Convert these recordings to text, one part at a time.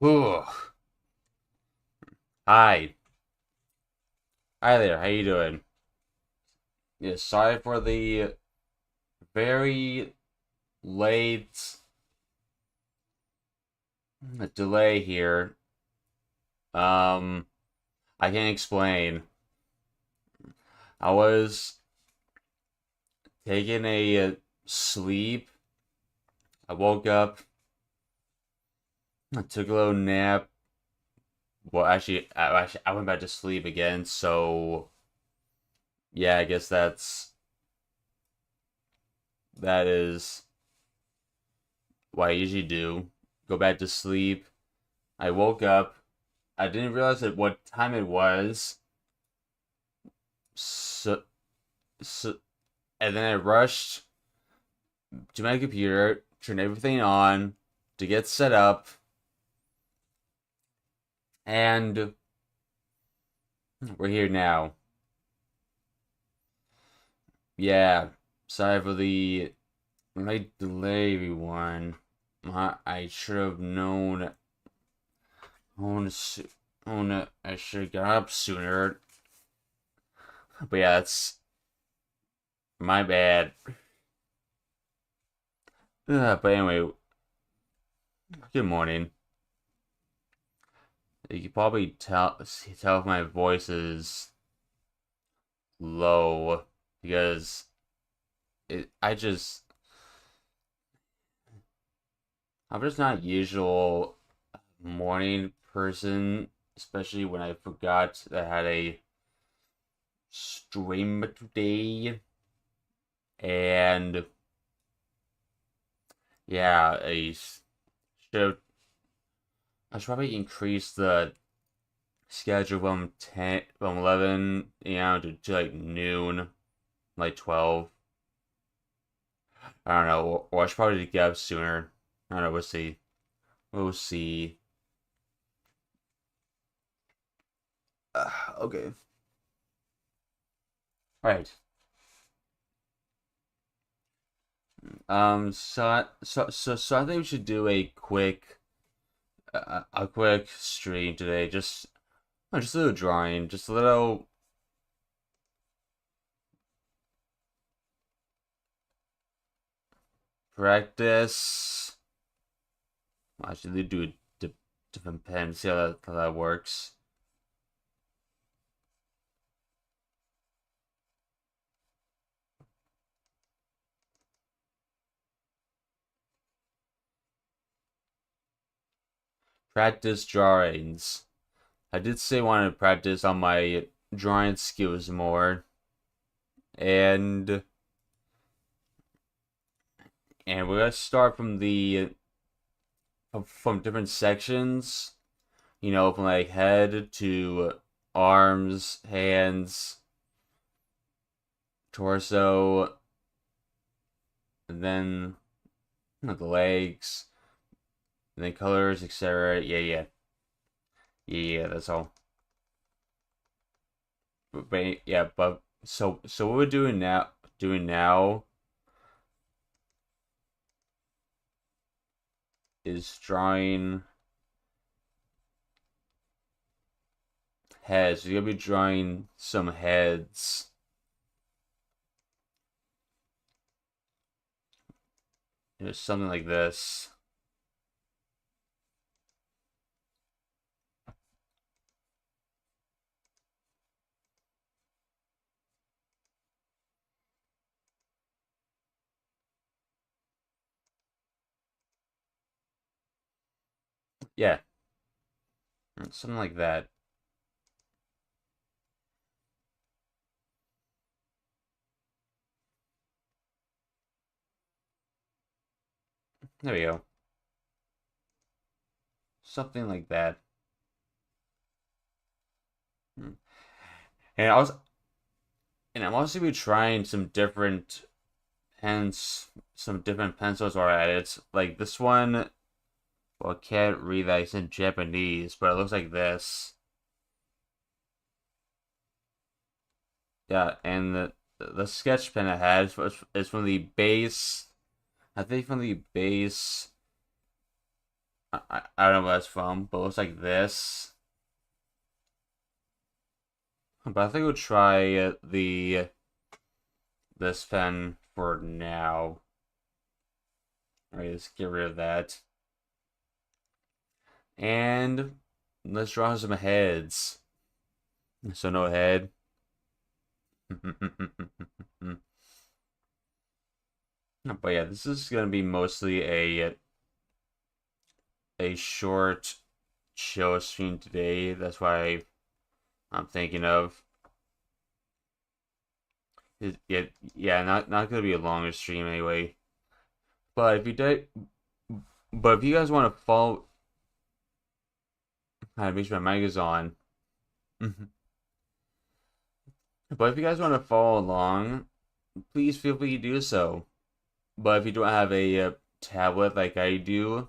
Ooh. Hi. Hi there. How you doing? Yeah, sorry for the very late delay here. Um, I can't explain. I was taking a sleep. I woke up. I took a little nap. Well, I went back to sleep again. So yeah, I guess that is what I usually do. Go back to sleep. I woke up. I didn't realize what time it was. So, so, and then I rushed to my computer, turned everything on to get set up, and we're here now. Yeah, sorry for the late delay, everyone. I should have known. Known, I should have got up sooner. But yeah, that's my bad. But anyway, good morning. You can probably tell if my voice is low because I'm just not usual morning person, especially when I forgot that I had a stream today. And yeah, should I should probably increase the schedule from 11 a.m. to like noon, like 12. I don't know, or I should probably get up sooner. I don't know. We'll see. We'll see. Okay. Right. So I think we should do a quick stream today. Just a little drawing, just a little practice. Actually, do a different pen. See how that works. Practice drawings. I did say I wanted to practice on my drawing skills more, and we're gonna start from different sections. You know, from like head to arms, hands, torso, and then the legs, and then colors, etc. Yeah. That's all. But so what we're doing now is drawing heads. We're gonna be drawing some heads. Something like this. Yeah, something like that. There we go. Something like that. Hmm. And I was and I'm also be trying some different pencils or edits. Like this one, well, I can't read that. It's in Japanese, but it looks like this. Yeah, and the sketch pen I had is from the base. I think from the base I don't know where that's from, but it looks like this. But I think we'll try the this pen for now. Alright, let's get rid of that. And let's draw some heads. So no head. But yeah, this is gonna be mostly a short show stream today. That's why I'm thinking of. Yeah, not gonna be a longer stream anyway. But if you did, but if you guys want to follow, I make sure my mic is on. But if you guys want to follow along, please feel free to do so. But if you don't have a tablet like I do,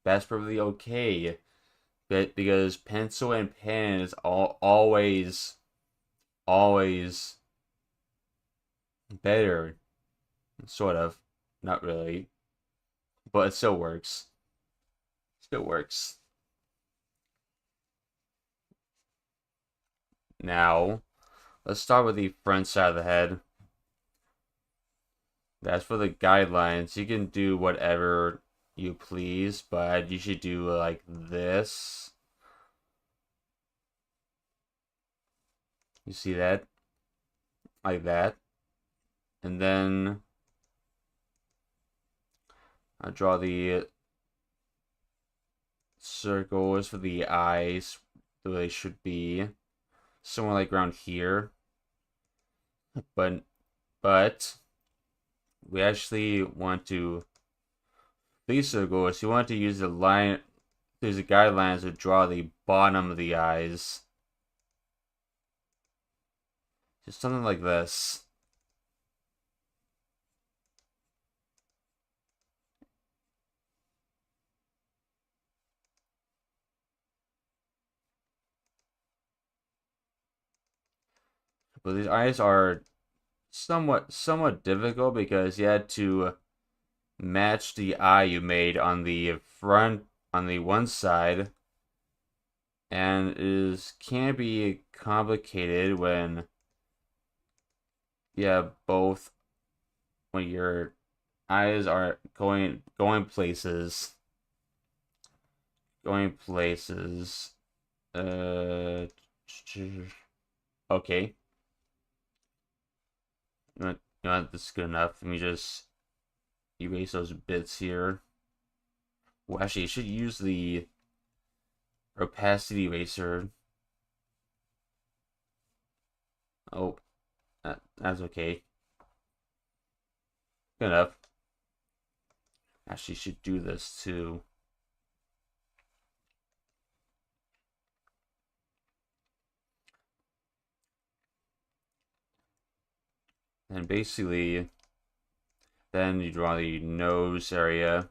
that's perfectly okay. But because pencil and pen is always better, sort of, not really, but it still works. Still works. Now, let's start with the front side of the head. That's for the guidelines. You can do whatever you please, but you should do like this. You see that? Like that. And then I draw the circles for the eyes the way they should be. Somewhere like around here. But we actually want to these circles, you want to use the line use the guidelines to draw the bottom of the eyes. Just something like this. But these eyes are somewhat difficult because you had to match the eye you made on the front on the one side, and can be complicated when both when your eyes are going places uh okay, this is good enough. Let me just erase those bits here. Well, actually, you should use the opacity eraser. Oh, that's okay. Good enough. Actually, should do this too. And basically, then you draw the nose area.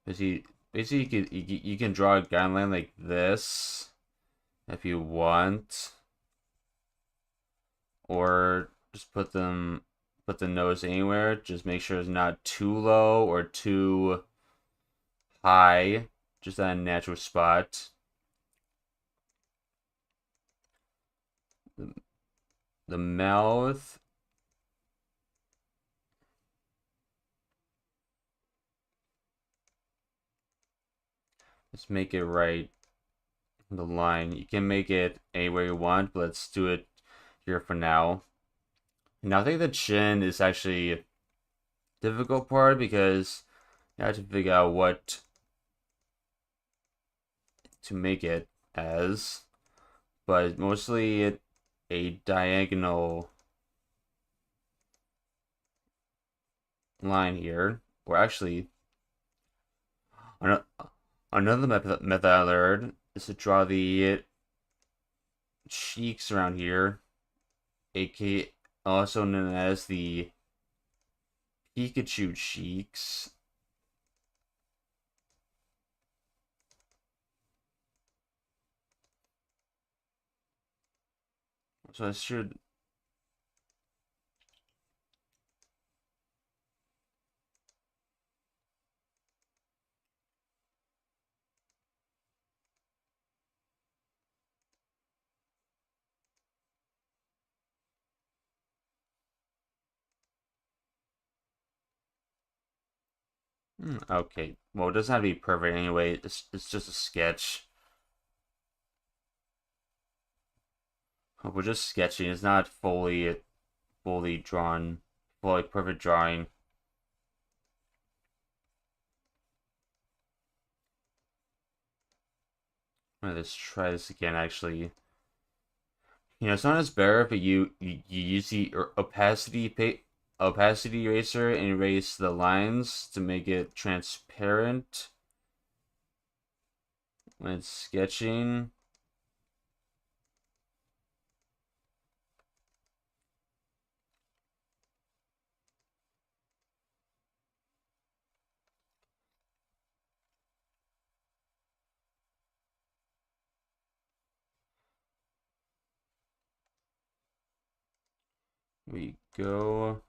Basically, you can draw a guideline like this if you want, or just put the nose anywhere. Just make sure it's not too low or too high, just at a natural spot. The mouth. Let's make it right. The line. You can make it anywhere you want, but let's do it here for now. Now I think the chin is actually difficult part because you have to figure out what to make it as, but mostly a diagonal line here, or actually another method I learned is to draw the cheeks around here, aka also known as the Pikachu cheeks. So I should Okay, well, it doesn't have to be perfect anyway. It's just a sketch. We're just sketching. It's not fully drawn, fully perfect drawing. Let's try this again. Actually, sometimes it's better if you use the opacity eraser and erase the lines to make it transparent when it's sketching. We go.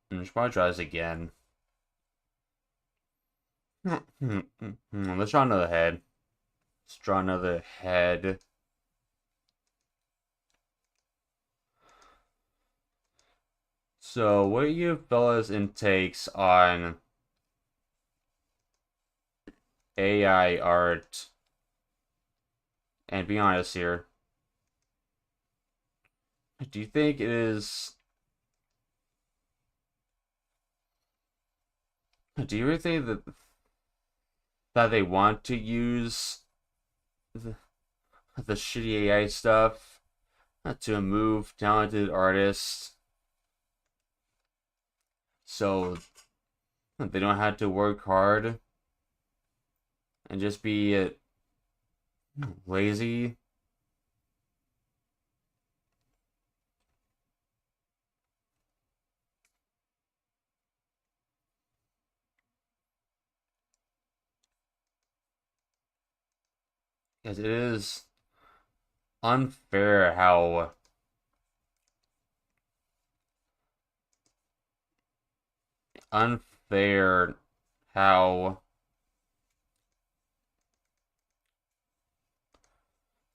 And we should probably try this again. Let's draw another head. Let's draw another head. So, what are you fellas' intakes on AI art? And be honest here. Do you think it is? Do you really think that they want to use the shitty AI stuff to move talented artists so they don't have to work hard and just be lazy? Because it is unfair unfair how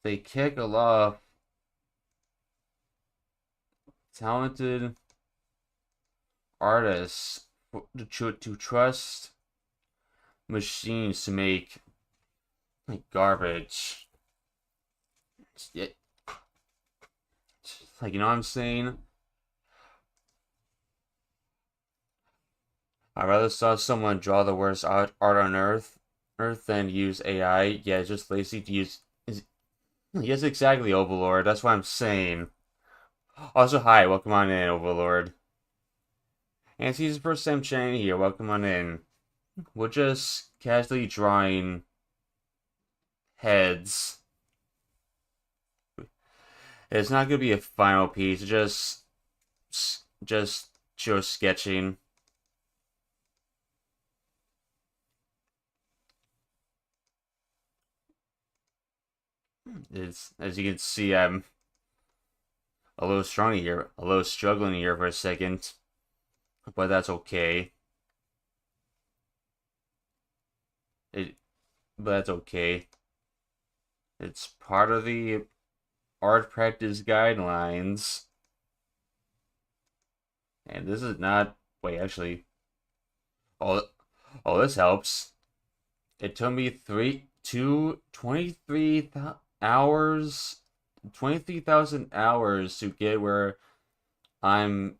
they kick a lot of talented artists to trust machines to make like garbage. It, like, you know what I'm saying? I'd rather saw someone draw the worst art on Earth than use AI. Yeah, it's just lazy to use. Yes, exactly, Overlord. That's what I'm saying. Also, hi, welcome on in, Overlord. And it's his first time chatting here. Welcome on in. We're just casually drawing heads. It's not gonna be a final piece. Just show sketching. It's, as you can see, I'm a little strong here, a little struggling here for a second, but that's okay. It, but that's okay. It's part of the art practice guidelines, and this is not. Wait, actually, oh, oh, this helps. It took me 23,000 hours, 23,000 hours to get where I'm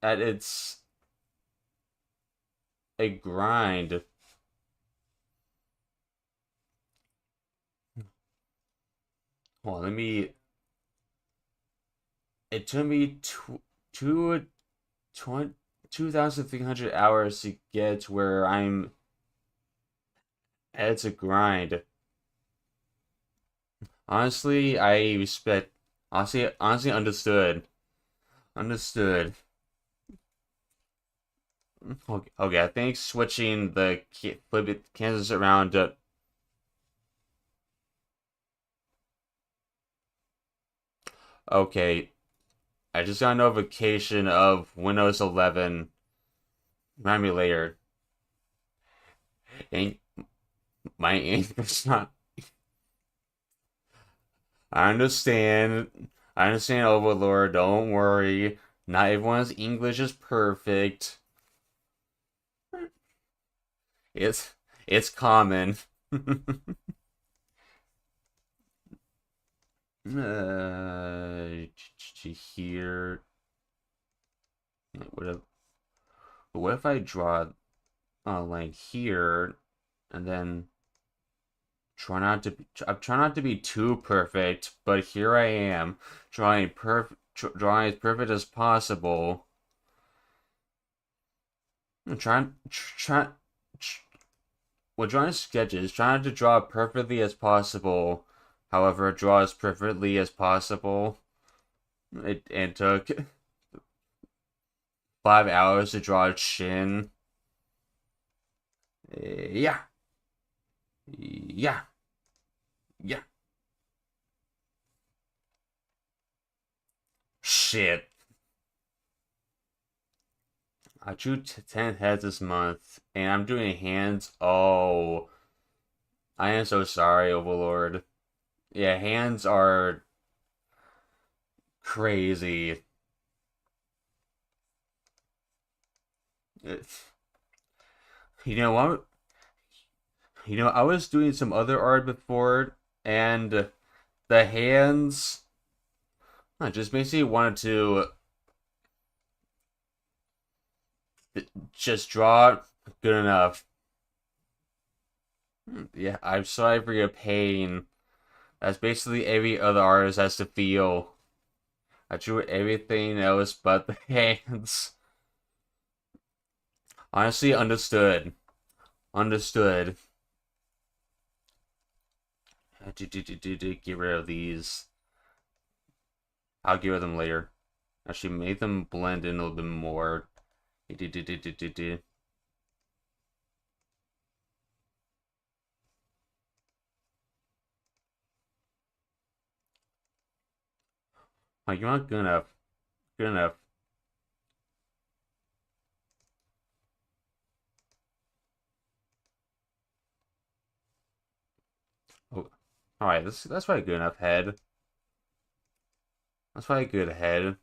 at. It's a grind. Well, let me. It took me two, 2,300 hours to get where I'm at. It's a grind. Honestly, I respect. Honestly, understood. Understood. Okay, okay, I think switching the flip it Kansas around. Okay, I just got a notification of Windows 11. Remind me later. And my English not. I understand. I understand, Overlord. Don't worry. Not everyone's English is perfect. It's common. Here. What if, what if I draw a line here, and then I'm trying not to be too perfect, but here I am, drawing as perfect as possible. I'm well, drawing sketches, trying to draw perfectly as possible. However, draw as perfectly as possible. It took 5 hours to draw a chin. Yeah, yeah, yeah. Shit. I drew 10 heads this month, and I'm doing hands. Oh, I am so sorry, Overlord. Yeah, hands are crazy. It's, you know what? I was doing some other art before, and the hands, I just basically wanted to just draw good enough. Yeah, I'm sorry for your pain. That's basically every other artist has to feel. I drew everything else but the hands. Honestly, understood. Understood. Get rid of these. I'll get rid of them later. Actually, make them blend in a little bit more. Oh, you're not good enough. Good enough. Oh, all right. That's probably good enough. Head. That's probably a good head.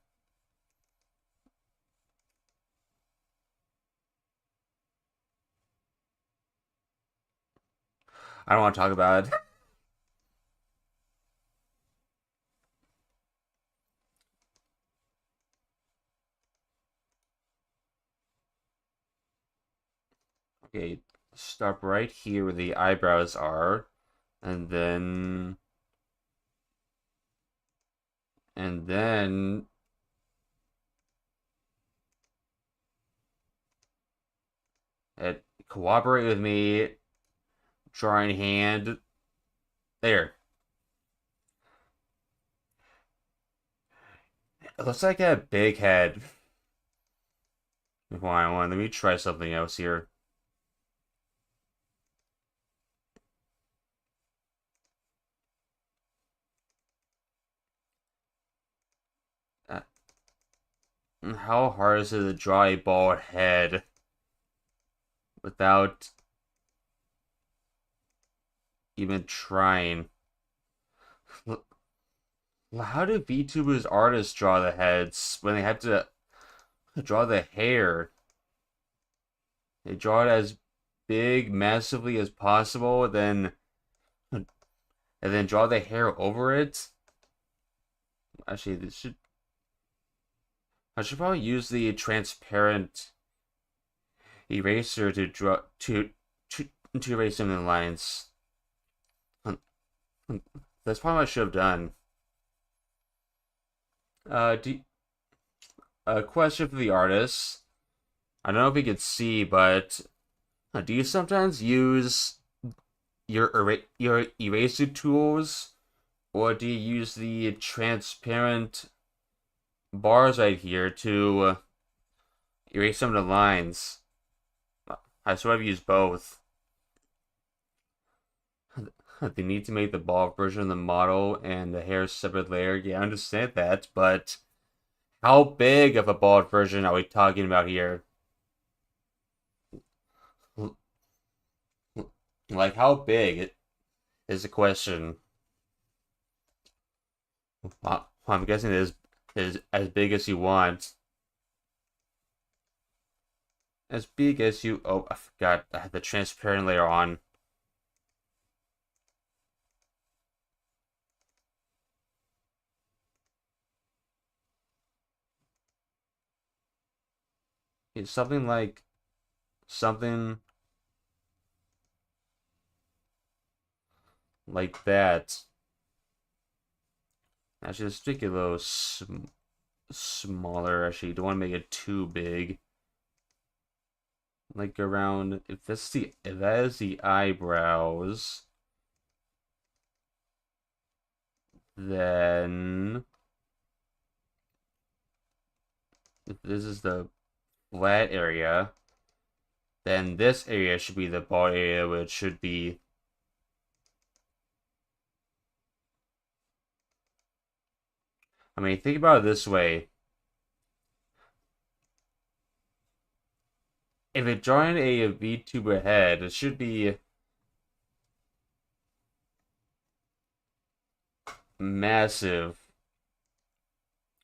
I don't want to talk about it. Okay, stop right here where the eyebrows are, and then cooperate with me. Drawing hand. There. It looks like a big head. Hold on. Let me try something else here. Uh, how hard is it to draw a bald head without even trying? How do VTubers artists draw the heads when they have to draw the hair? They draw it as big, massively as possible, and then draw the hair over it. Actually, I should probably use the transparent eraser to draw to erase some of the lines. That's probably what I should have done. Uh, do, a question for the artist. I don't know if you could see, but do you sometimes use your eraser tools, or do you use the transparent bars right here to erase some of the lines? I sort of use both. They need to make the bald version of the model and the hair separate layer. Yeah, I understand that, but how big of a bald version are we talking about here? Like, how big is the question? I'm guessing it is as big as you want. As big as you... Oh, I forgot. I had the transparent layer on. It's something like... Something like that. Actually, let's make it a little smaller. Actually, don't want to make it too big. Like around... If that is the eyebrows... Then... If this is the flat area, then this area should be the bald area, which should be... I mean, think about it this way. If it joined a VTuber head, it should be massive.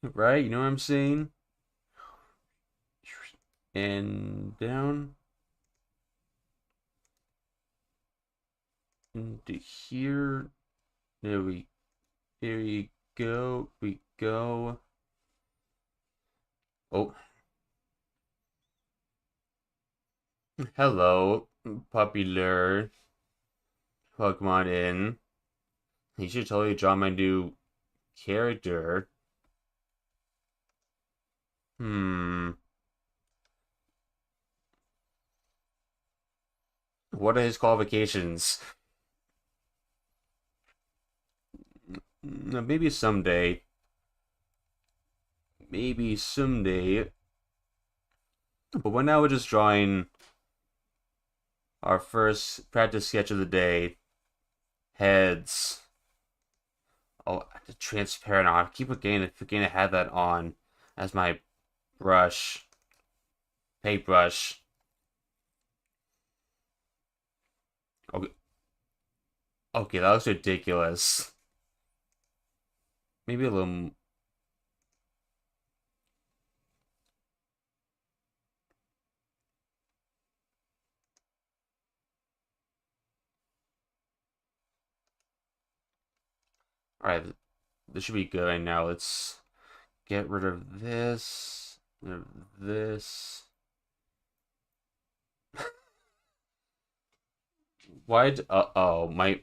Right? You know what I'm saying? And down into here. There we go. We go. Oh, hello, popular Pokemon in. You should totally draw my new character. Hmm. What are his qualifications? Maybe someday. Maybe someday. But when now we're just drawing our first practice sketch of the day. Heads. Oh, the transparent. I keep forgetting to have that on as my brush. Paintbrush. Okay, okay, that looks ridiculous. Maybe a little. Alright, this should be good right now. Let's get rid of this. Rid of this. Why? Uh-oh, my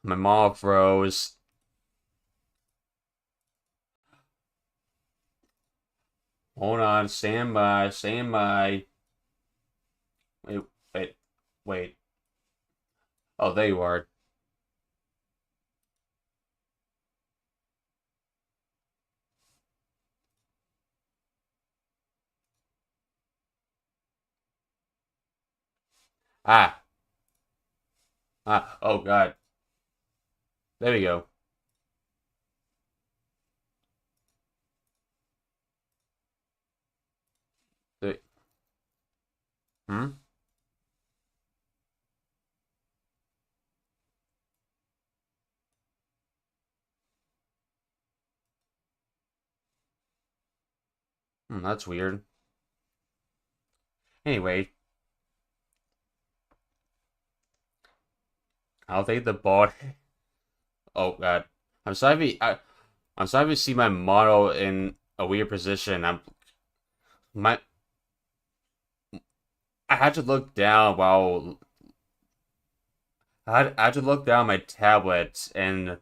mom froze. Hold on, stand by, stand by. Wait, wait, wait. Oh, there you are. Ah, oh God. There we go. There- Hmm? That's weird. Anyway, I'll take the ball. Oh God. I'm sorry if you see my model in a weird position. My I had to look down while I had to look down my tablet, and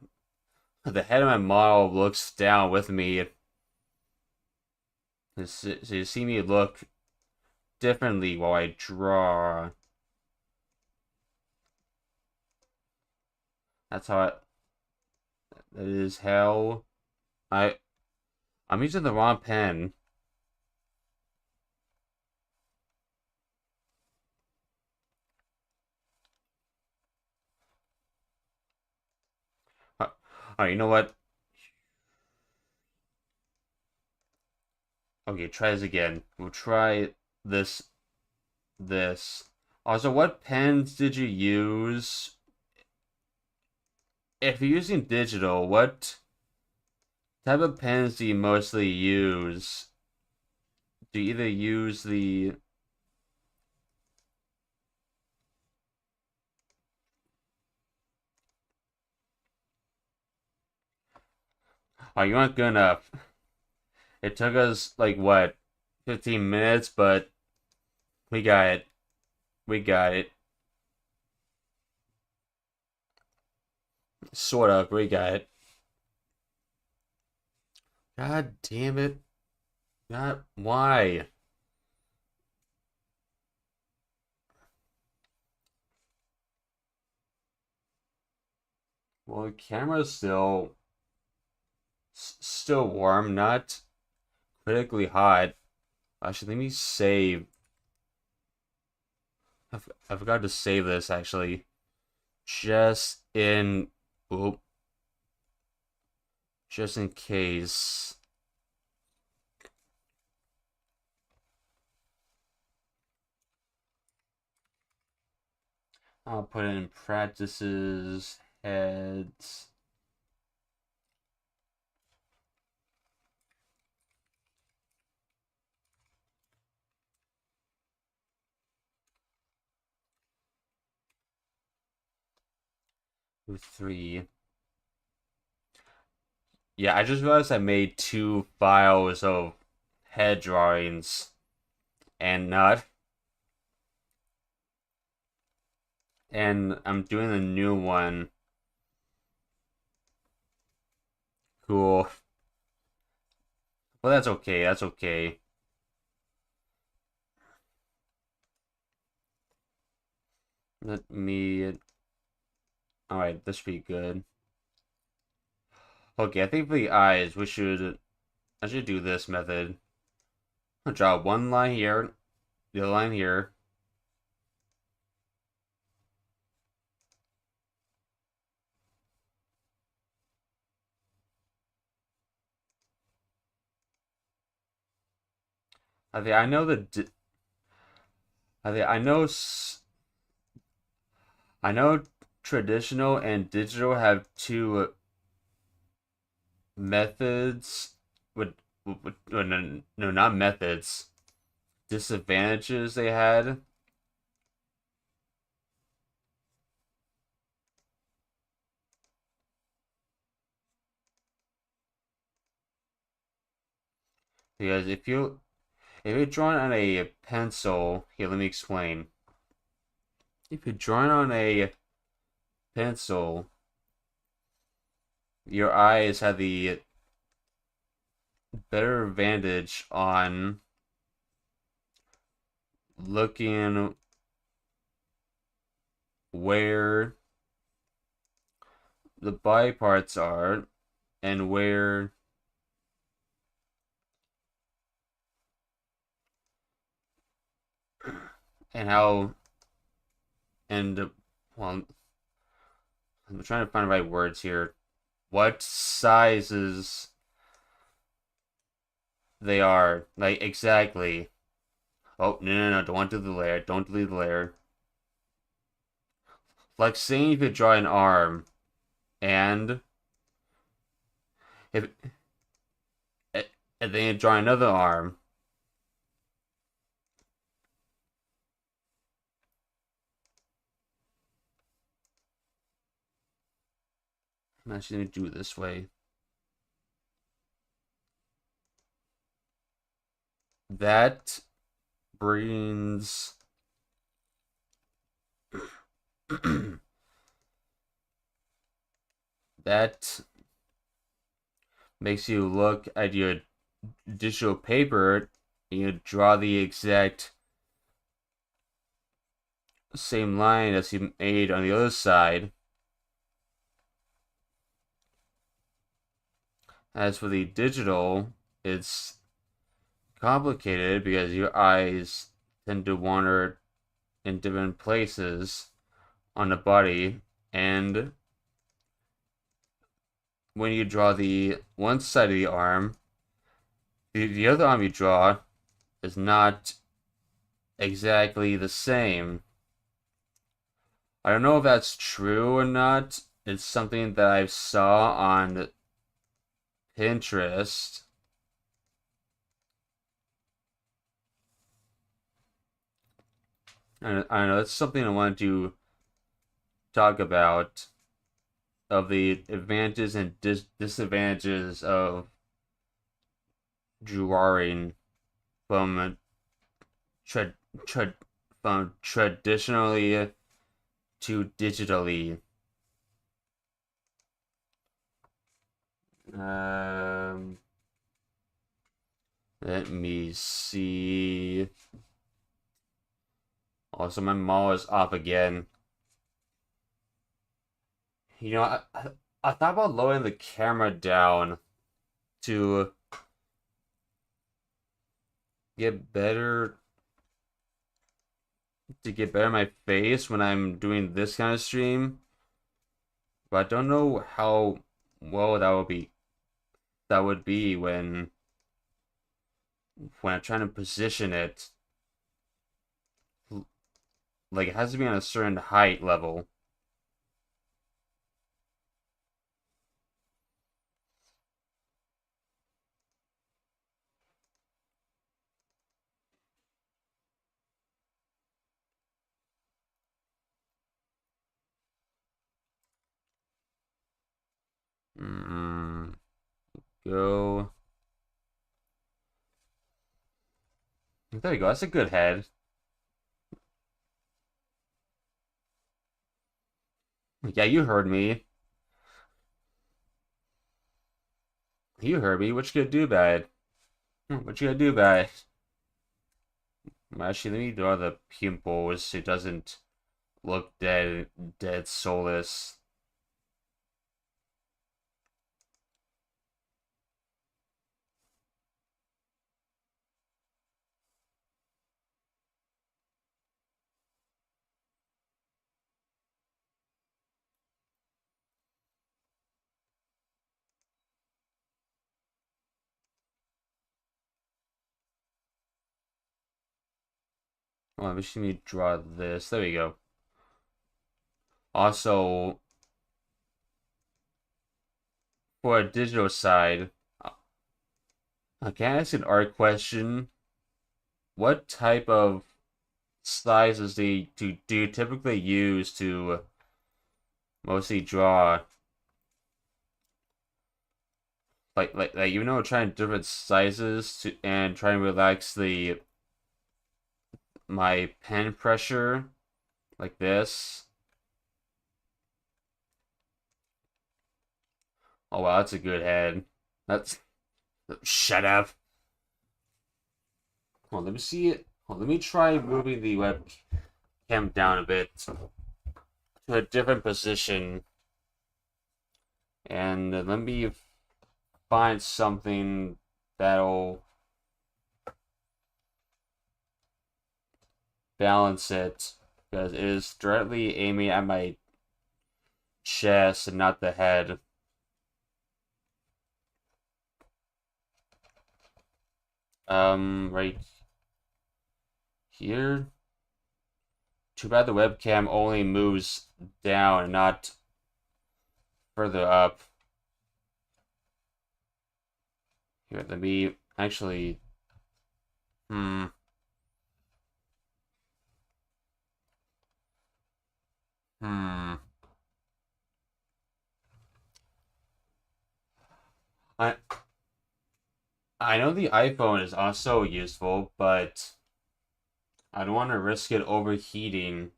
the head of my model looks down with me. So you see me look differently while I draw. That's how that is how I I'm using the wrong pen. Alright, you know what? Okay, try this again. We'll try this this. Also, what pens did you use? If you're using digital, what type of pens do you mostly use? Do you either use the... Oh, you aren't good enough. It took us, like, what, 15 minutes, but we got it. We got it. Sort of, we got it. God damn it. God, why? Well, the camera's still warm, not critically hot. Actually, let me save. I forgot to save this actually. Just in, oop, just in case. I'll put it in practices, heads. With 3. Yeah, I just realized I made 2 files of head drawings and not. And I'm doing a new one. Cool. Well, that's okay. That's okay. Let me. Alright, this should be good. Okay, I think for the eyes, I should do this method. I'll draw one line here, the other line here. I think I know I think I know traditional and digital have 2 methods no, not methods. Disadvantages they had. Because if you're drawing on a pencil, here let me explain. If you're drawing on a pencil, your eyes have the better advantage on looking where the body parts are and where and how and well, I'm trying to find the right words here. What sizes they are, like exactly. Oh, no, don't want to do the layer. Don't delete the layer. Like saying if you draw an arm and if and then you draw another arm. I'm actually gonna do it this way. That brings that makes you look at your digital paper and you draw the exact same line as you made on the other side. As for the digital, it's complicated because your eyes tend to wander in different places on the body, and when you draw the one side of the arm, the other arm you draw is not exactly the same. I don't know if that's true or not. It's something that I saw on Pinterest. I don't know, it's something I wanted to talk about of the advantages and disadvantages of drawing from tra- tra- from traditionally to digitally. Um, Let me see. Also, my mall is off again. I thought about lowering the camera down to get better get better in my face when I'm doing this kind of stream, but I don't know how well that would be when I'm trying to position it. Like it has to be on a certain height level. Mm, go. There you go. That's a good head. Yeah, you heard me. You heard me. What you gonna do about it? What you gonna do about it? Actually, let me draw the pupils so it doesn't look dead soulless. Well, let me draw this. There we go. Also, for a digital side, can I ask an art question? What type of sizes do you typically use to mostly draw? Trying different sizes to and trying to relax the my pen pressure like this. Oh wow, that's a good head. That's shut up. Hold on, let me see it. Hold on, let me try moving the webcam down a bit to a different position, and let me find something that'll balance it because it is directly aiming at my chest and not the head. Right here. Too bad the webcam only moves down and not further up. Here, let me actually. Hmm. Hmm. I I know the iPhone is also useful, but I don't want to risk it overheating.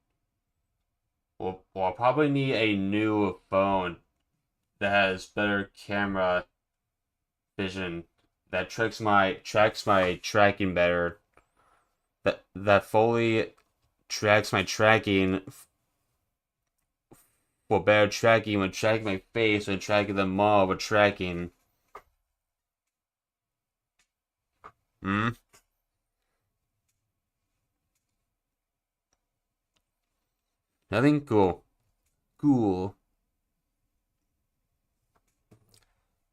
We'll probably need a new phone that has better camera vision that tracks my tracking better. That fully tracks my tracking for better tracking when tracking my face when tracking the mall with tracking. Hmm. Nothing cool. Cool.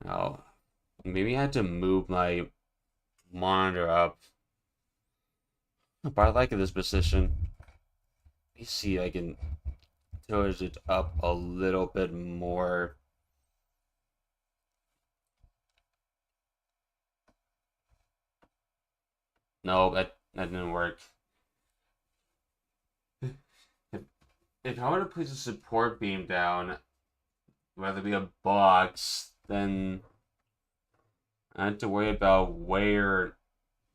Oh, maybe I had to move my monitor up. But I like this position. Let me see. I can tilt it up a little bit more. No, that didn't work. If, if I were to place a support beam down, whether it be a box, then I have to worry about where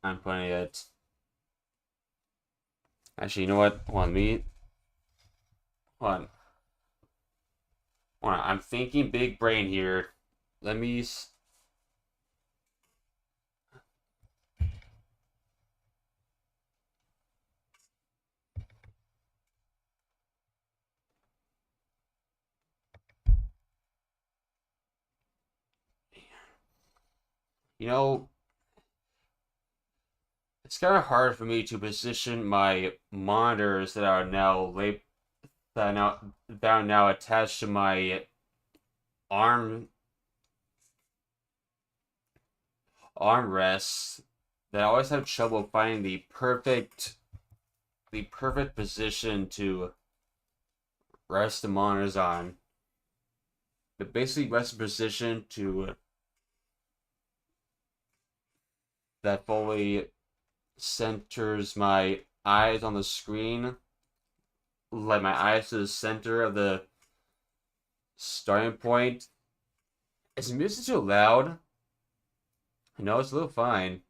I'm putting it. Actually, you know what? Hold on, hold on. Hold on. I'm thinking big brain here. Let me. You know, it's kind of hard for me to position my monitors that are now attached to my arm armrests. That I always have trouble finding the perfect position to rest the monitors on. The basically rest position to that fully centers my eyes on the screen, like my eyes to the center of the starting point. Is the music too loud? No, it's a little fine.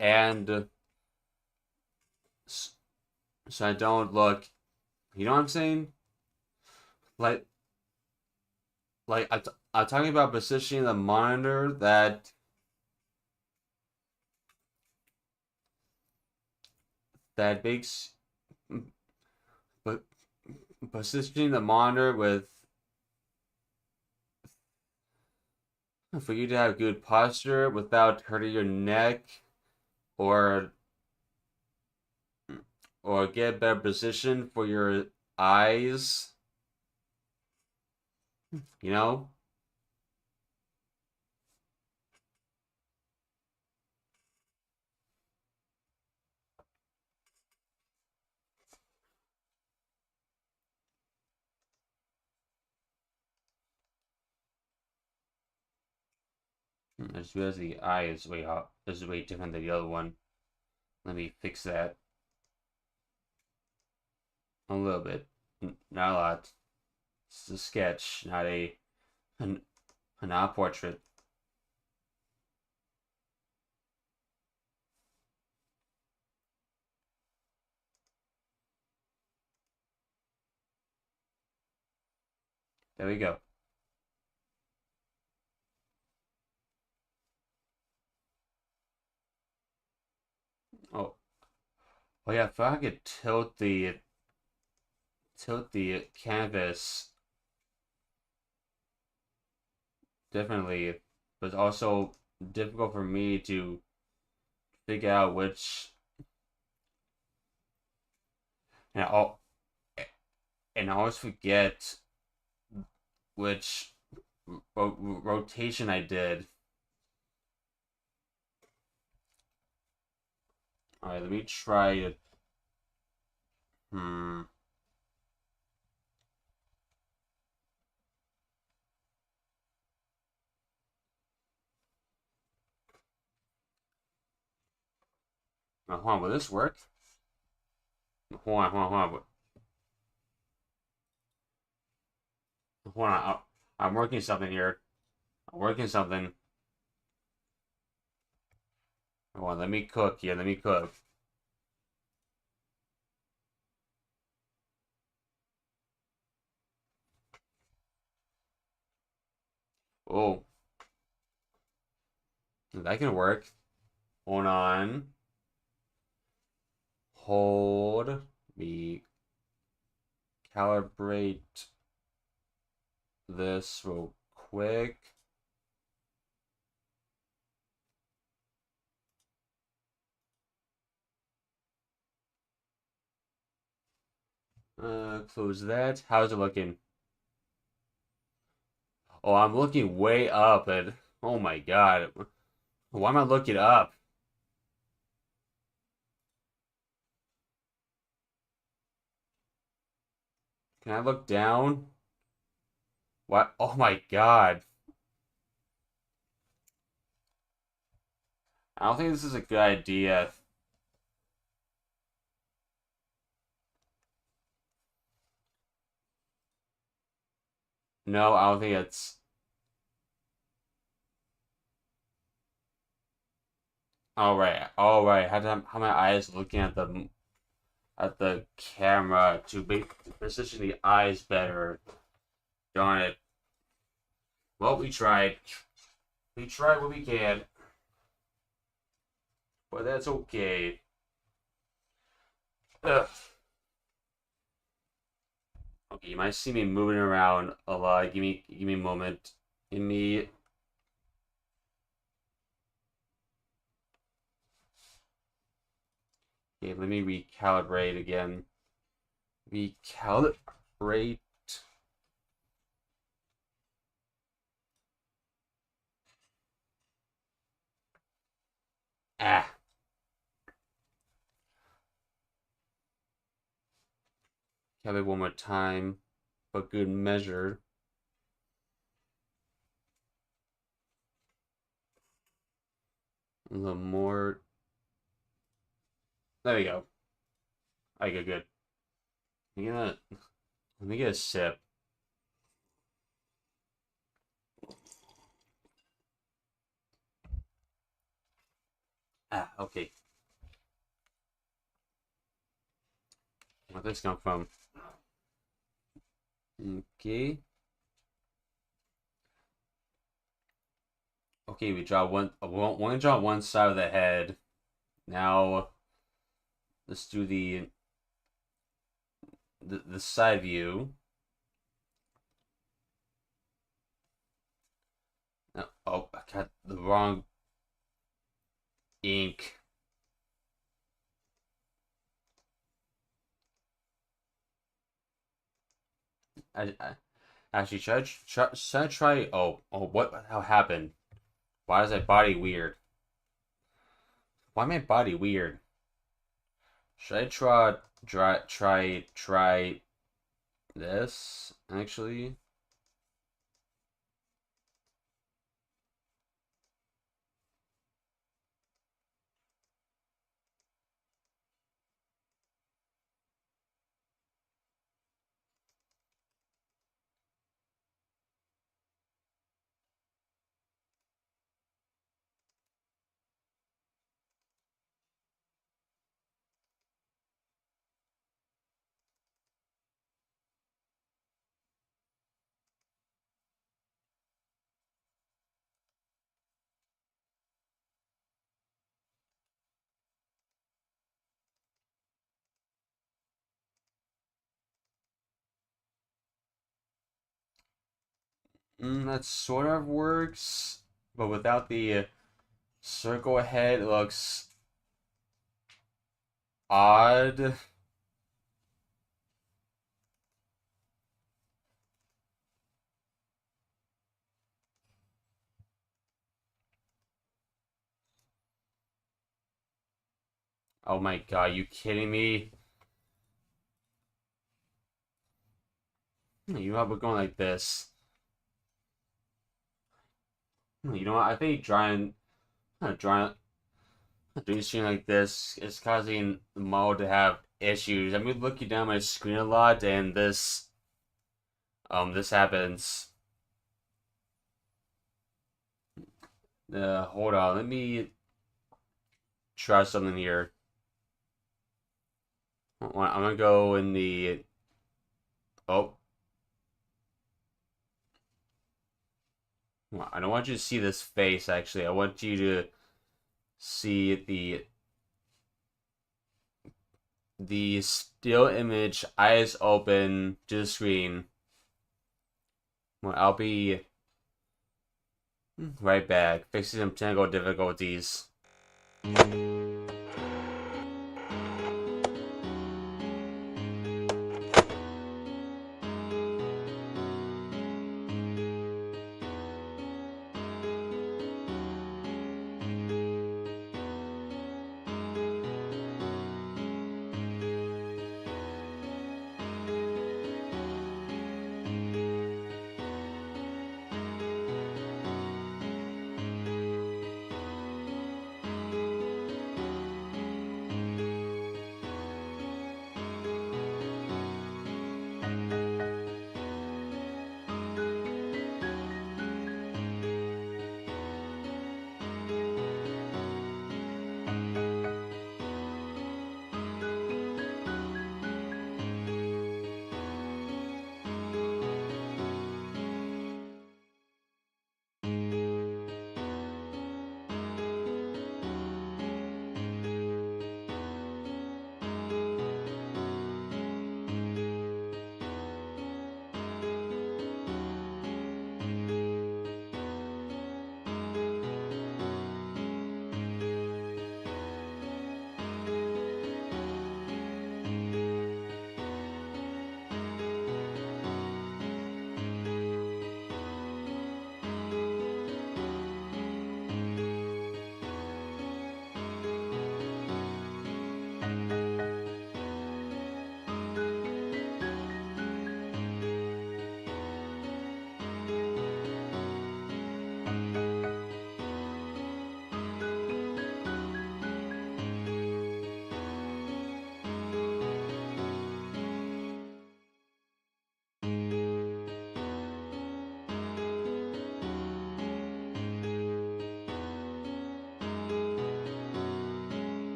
And so I don't look, you know what I'm saying? Like, I'm talking about positioning the monitor that makes, but positioning the monitor with for you to have good posture without hurting your neck or get a better position for your eyes, you know? I just realized the eye is way different than the other one. Let me fix that a little bit, not a lot. It's a sketch, not an, not a portrait. There we go. Oh, oh yeah. If I could tilt the canvas differently, but it's also difficult for me to figure out which and I and I always forget which rotation I did. All right, let me try it. Hmm. Now, hold on, will this work? Hold on. Hold on. I'm working something here. I'm working something. Hold on, let me cook here. Let me cook. Oh, that can work. Hold on. Hold. Me calibrate this real quick. Close that. How's it looking? Oh, I'm looking way up, and oh my god, why am I looking up? Can I look down? What? Oh my god. I don't think this is a good idea. No, I don't think it's. All right. How my eyes looking at the camera to position the eyes better. Darn it. Well, we tried. We tried what we can, but that's okay. Ugh. Okay, you might see me moving around a lot. Give me a moment. Give me. Okay, let me recalibrate again. Recalibrate. Ah. Calibrate one more time, but good measure. A little more. There we go. I get good. Let me get a sip. Ah, okay. Where this come from? Okay. Okay, we draw one draw one side of the head. Now let's do the side view. Oh, I got the wrong ink. I actually should I try? Oh, what the hell happened? Why is my body weird? Why my body weird? Should I try this actually? That sort of works, but without the circle head, it looks odd. Oh my god, you kidding me? You know how we're going like this. You know what? I think drawing doing stream like this is causing the model to have issues. I'm looking down my screen a lot, and this happens. Hold on, let me try something here. I'm gonna go in the oh. I don't want you to see this face. Actually, I want you to see the still image, eyes open to the screen. Well, I'll be right back, fixing some technical difficulties.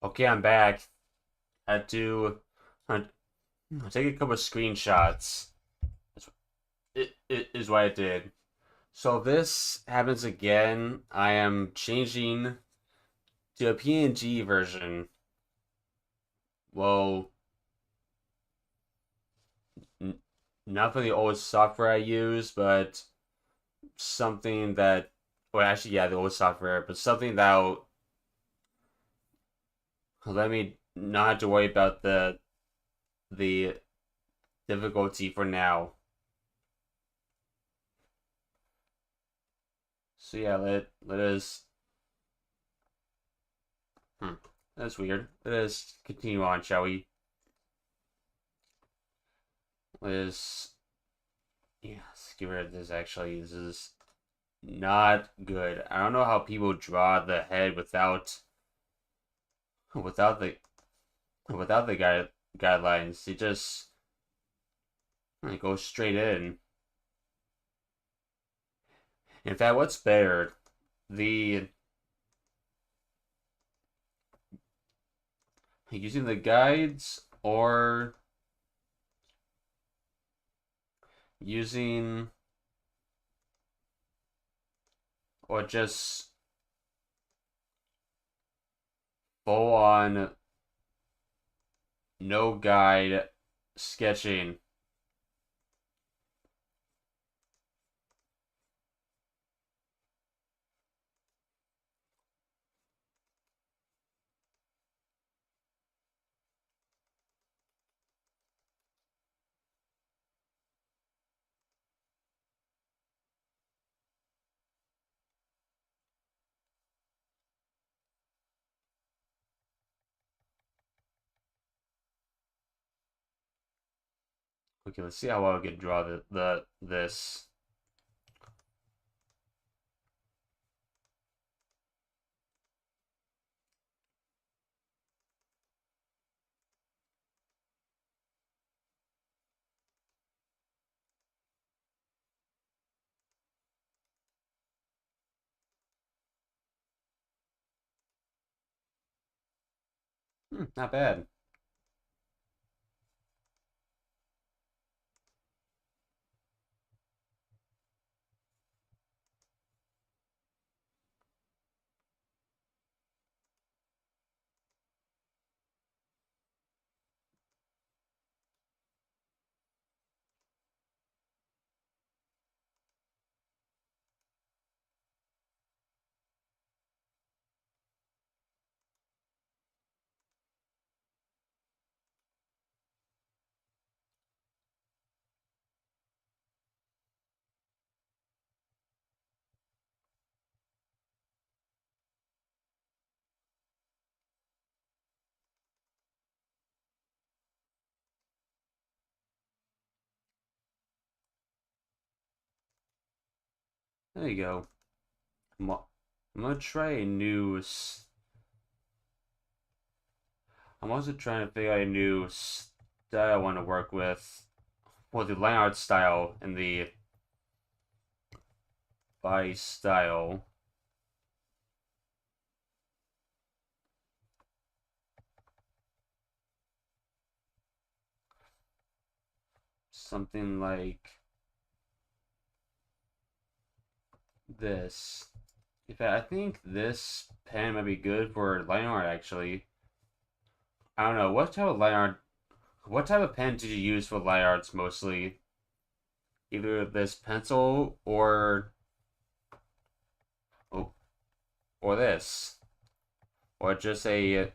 Okay, I'm back. Had to uh, take a couple of screenshots. It is what I did. So if this happens again, I am changing to a PNG version. Well, n not for the old software I use, but something that, well, actually, yeah, the old software, but something that'll let me not have to worry about the difficulty for now. So yeah, let us. Hmm, that's weird. Let us continue on, shall we? Let us. Yeah, let's get rid of this. Actually, this is not good. I don't know how people draw the head without the guidelines. It just like, goes straight in. In fact, what's better, the using the guides or using or just full on no guide sketching? Okay, let's see how well I can draw the this. Not bad. There you go. I'm, I'm gonna try a new. I'm also trying to figure out a new style I want to work with. Well, the line art style and the body style. Something like this. In fact, I think this pen might be good for line art, actually. I don't know. What type of pen did you use for line arts mostly? Either this pencil oh, or this. Or just a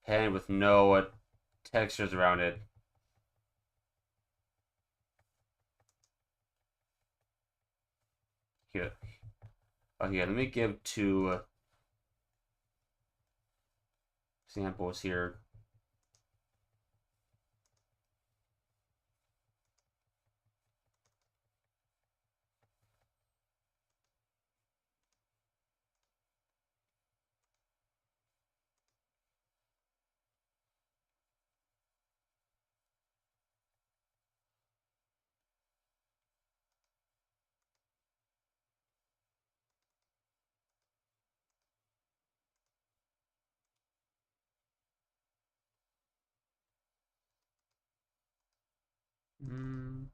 pen with no textures around it. Here. Okay, let me give two examples here. Mm.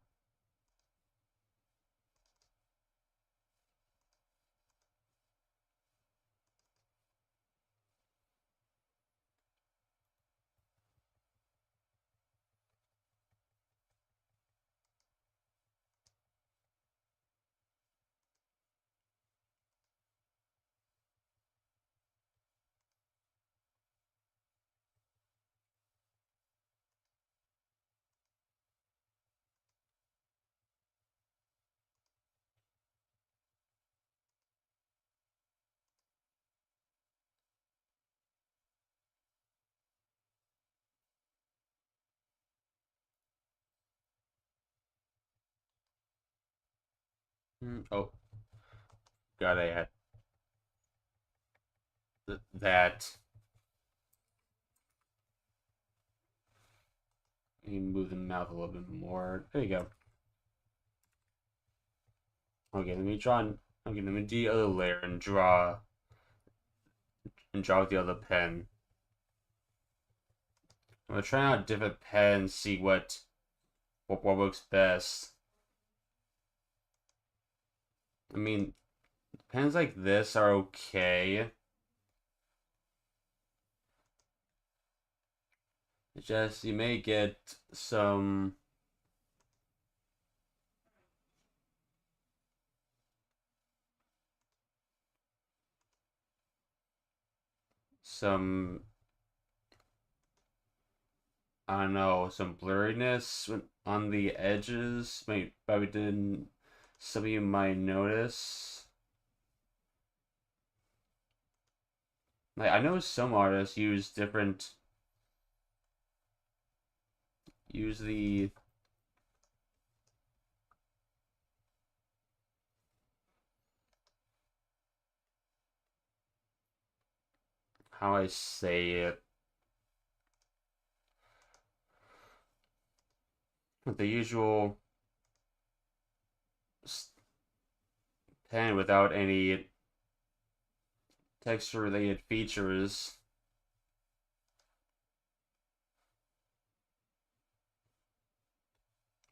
Oh, God, I had that. You move the mouth a little bit more. There you go. Okay, let me draw. Okay, let me do the other layer and draw with the other pen. I'm gonna try out different pens, see what works best. I mean, pens like this are okay. It's just you may get some I don't know, some blurriness on the edges. Maybe probably didn't some of you might notice. Like I know some artists use the how I say it, the usual pen without any texture related features.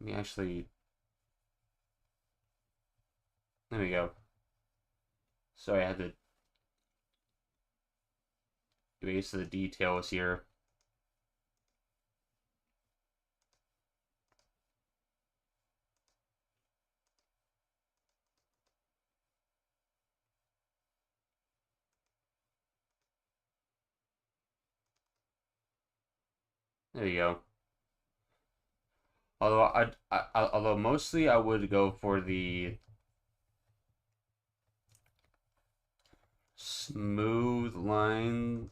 Let me actually there we go. Sorry, I had to erase the details here. There you go. Although mostly I would go for the smooth line,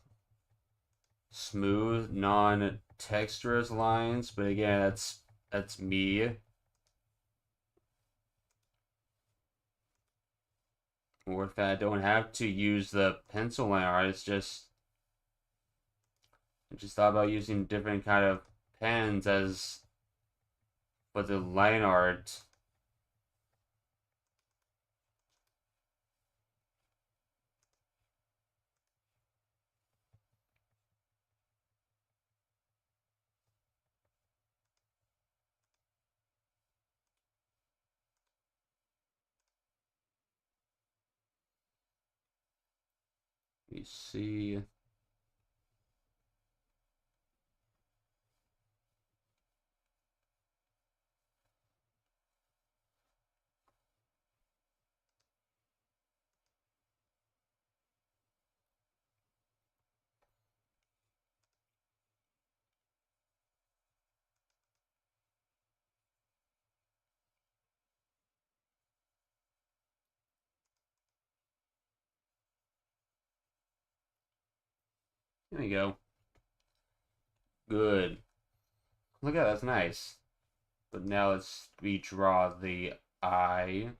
smooth, non-texturous lines. But again, that's me. Or if I don't have to use the pencil line art, I just thought about using different kind of pens as for the line art. Let me see. There we go. Good. Look at that, that's nice. But now let's redraw the eye.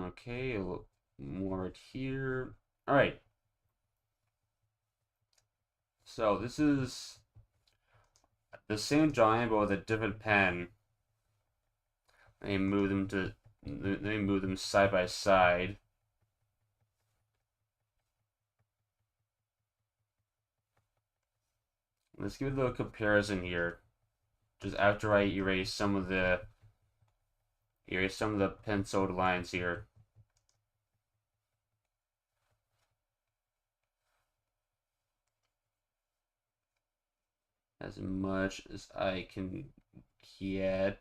Okay, a little more right here. All right. So this is the same drawing, but with a different pen. Let me move them to. Let me move them side by side. Let's give it a little comparison here. Just after I erase some of the penciled lines here. As much as I can get.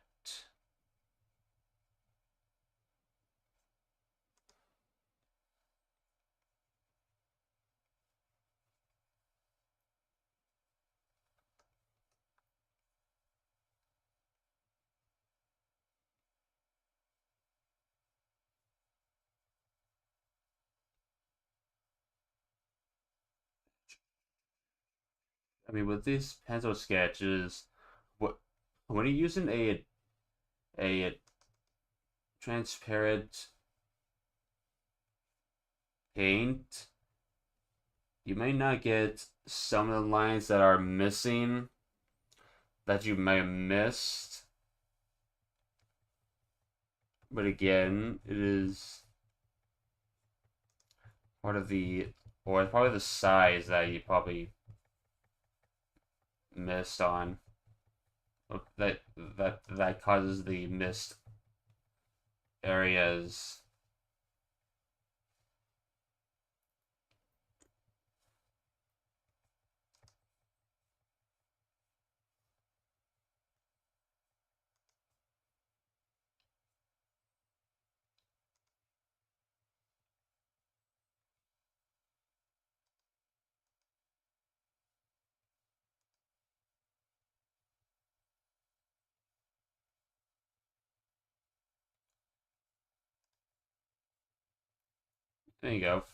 I mean, with these pencil sketches, what when you're using a transparent paint, you may not get some of the lines that are missing that you may have missed. But again, it is part of the or it's probably the size that you probably missed on that causes the missed areas. There you go.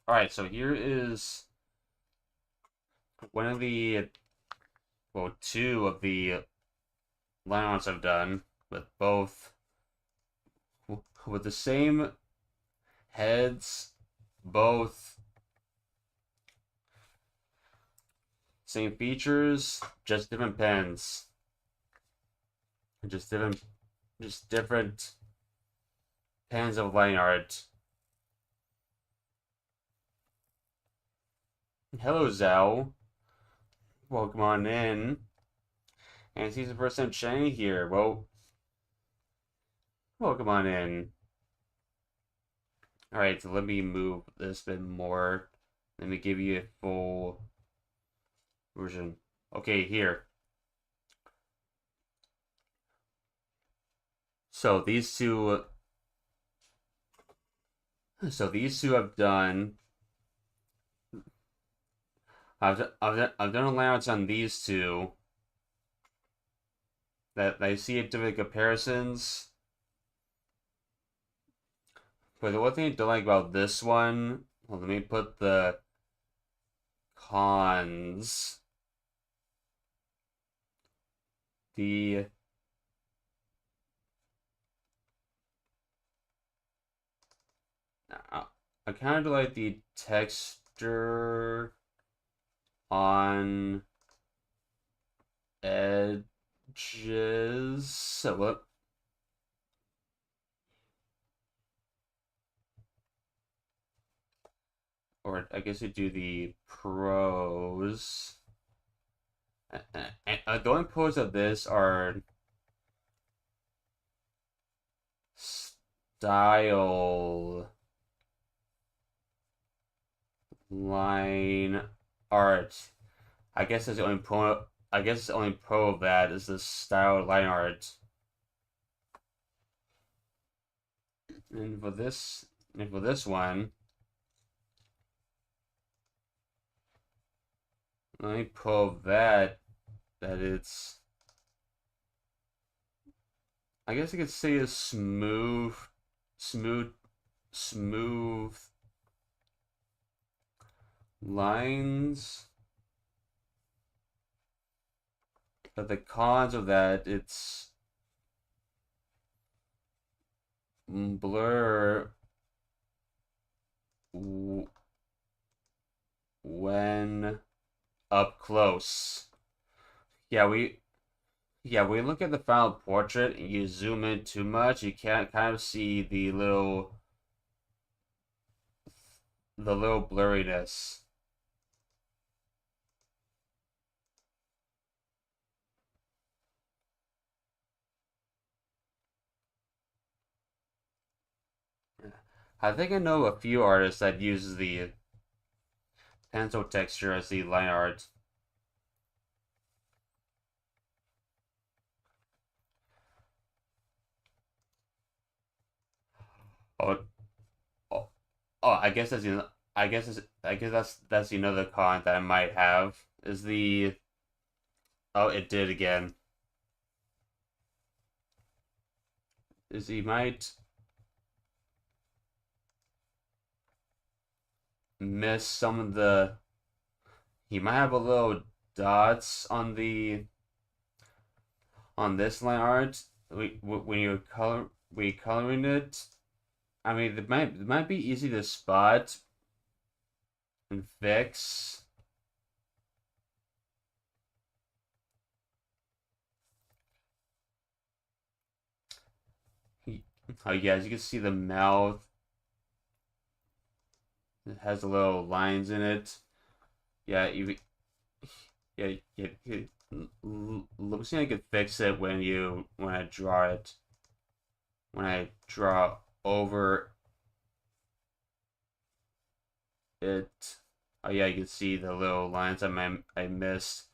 All right, so here is one of the two of the line arts I've done with both with the same heads, both same features, just different pens, just different pens of line art. Hello, Zhao. Welcome on in. And he's the first time chatting here. Well, welcome on in. Alright, so let me move this bit more. Let me give you a full version. Okay, here. So these two I've done. I've done layouts on these two that I see at different comparisons. But the one thing I don't like about this one, well, let me put the cons. The I kind of like the texture on edges. So what? Or I guess you do the pros. And the only pros of this are style line art. I guess that's the only pro. I guess the only pro of that is the style line art. And for this one, the only pro of that it's. I guess I could say is smooth, smooth lines. But the cons of that, it's blur when up close. Yeah, we look at the final portrait and you zoom in too much, you can't kind of see the little blurriness. I think I know a few artists that use the pencil texture as the line art. Oh, oh, oh, I guess that's another con that I might have is the oh, it did again. Is he might miss some of the he might have a little dots on this line art when you're coloring it. I mean, it might be easy to spot and fix. Oh yeah, as you can see, the mouth it has a little lines in it. Yeah, yeah. Let me see if I can fix it when I draw it. When I draw over it. Oh yeah, you can see the little lines I missed.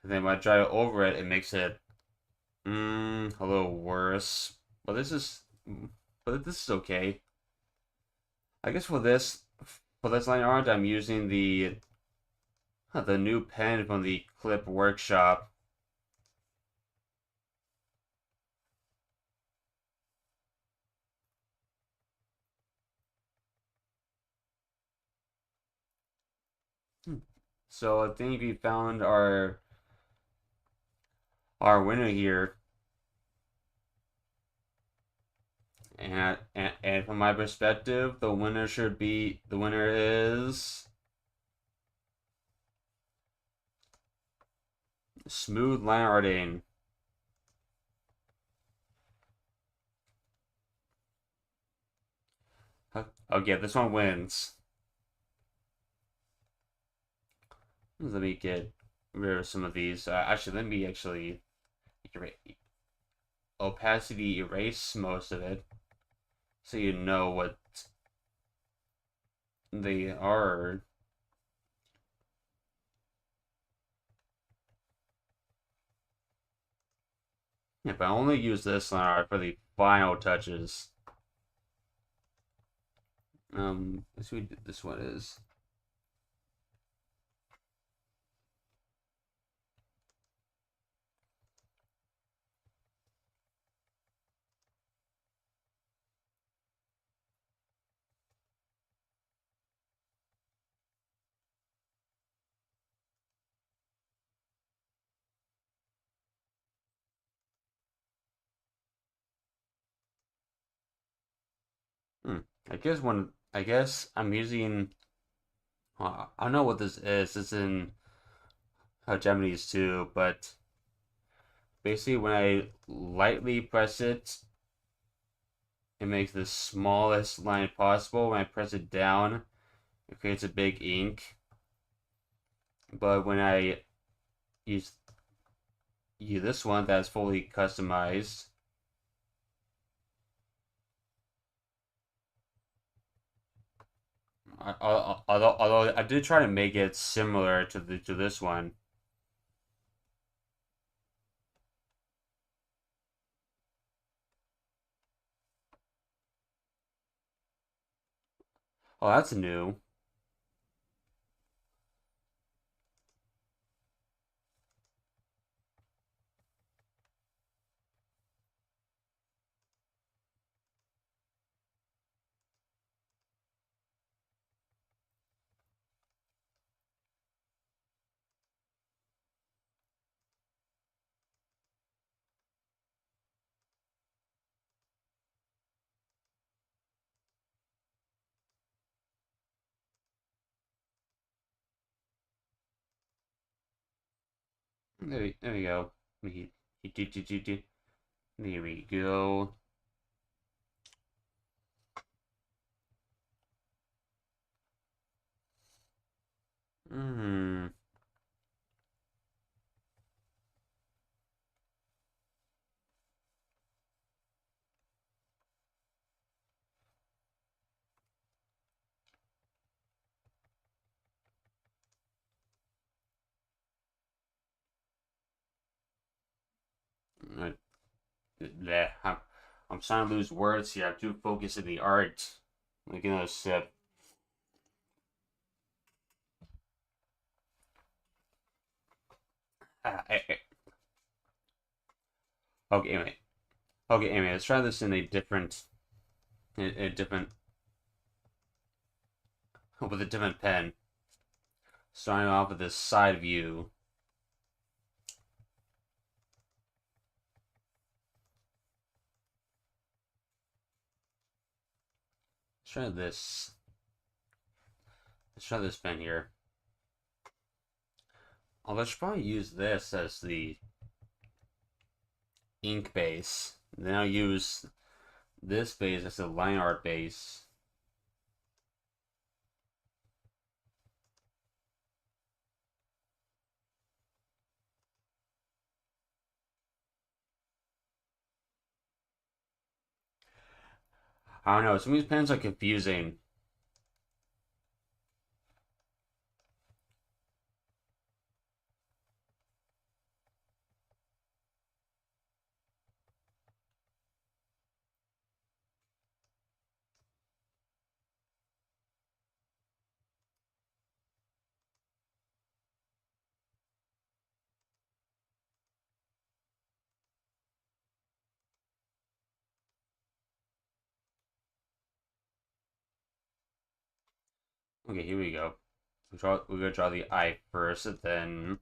And then when I draw it over it, it makes it a little worse. But this is okay. I guess for this line art, I'm using the new pen from the Clip Workshop. So I think we found our winner here, and from my perspective, the winner is Smooth Line Arting. Okay, this one wins. Let me get rid of some of these. Let me actually opacity erase most of it, so you know what they are. If I only use this line art for the final touches. Let's see what this one is. Hmm. I guess I'm using. I don't know what this is. It's in Japanese too, but basically when I lightly press it, it makes the smallest line possible. When I press it down, it creates a big ink. But when I use this one that's fully customized, although I did try to make it similar to this one. Oh, that's new. There we go. There we go. Hmm. Bleh. I'm starting to lose words here. I'm too focused in the art. Like another sip. Uh, I, I- okay, anyway. Okay, anyway. Let's try this in a different, with a different pen. Starting off with this side view. Let's try this. Let's try this pen here. Although I should probably use this as the ink base. Then I'll use this base as the line art base. I don't know. Some of these pens are confusing. Okay, here we go. We're gonna draw the eye first, and then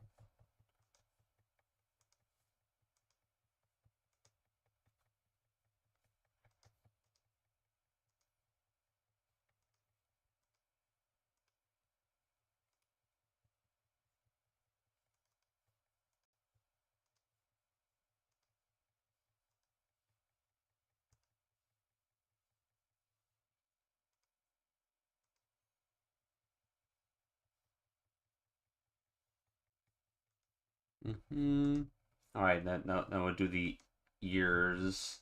All right, then we'll do the ears.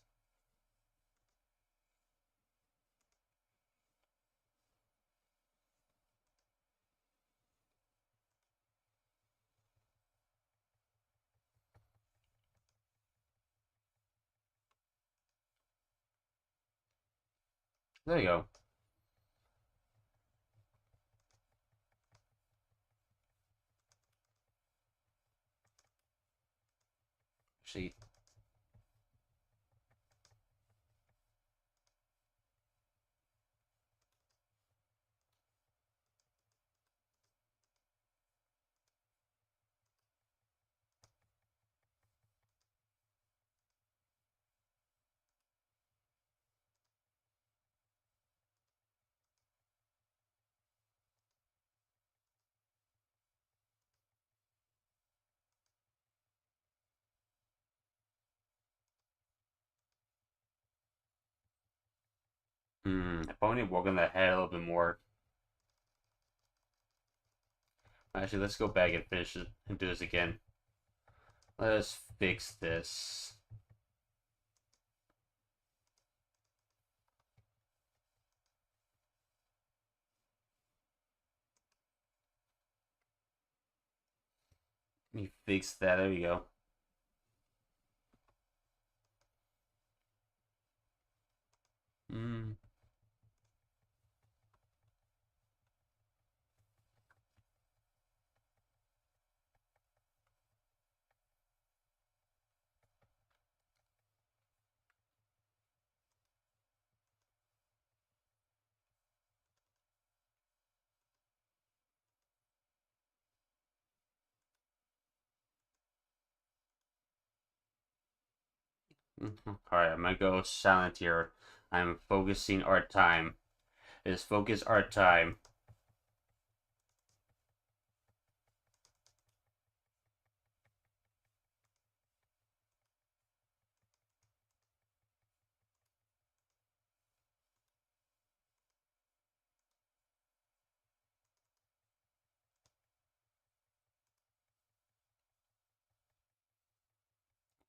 There you go. Actually, I probably need to work on the head a little bit more. Actually, let's go back and finish it and do this again. Let's fix this. Let me fix that. There we go. Mm. Alright, I'm gonna go silent here. I'm focusing art time. It is focus art time.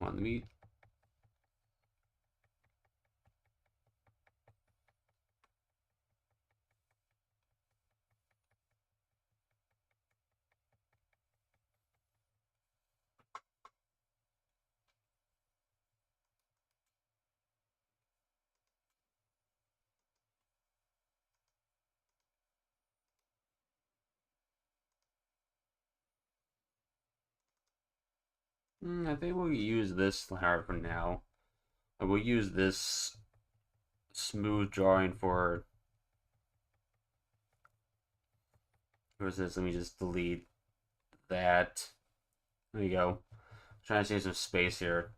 Come on, let me. I think we'll use this layer for now. We'll use this smooth drawing for. Where's this? Let me just delete that. There you go. Trying to save some space here.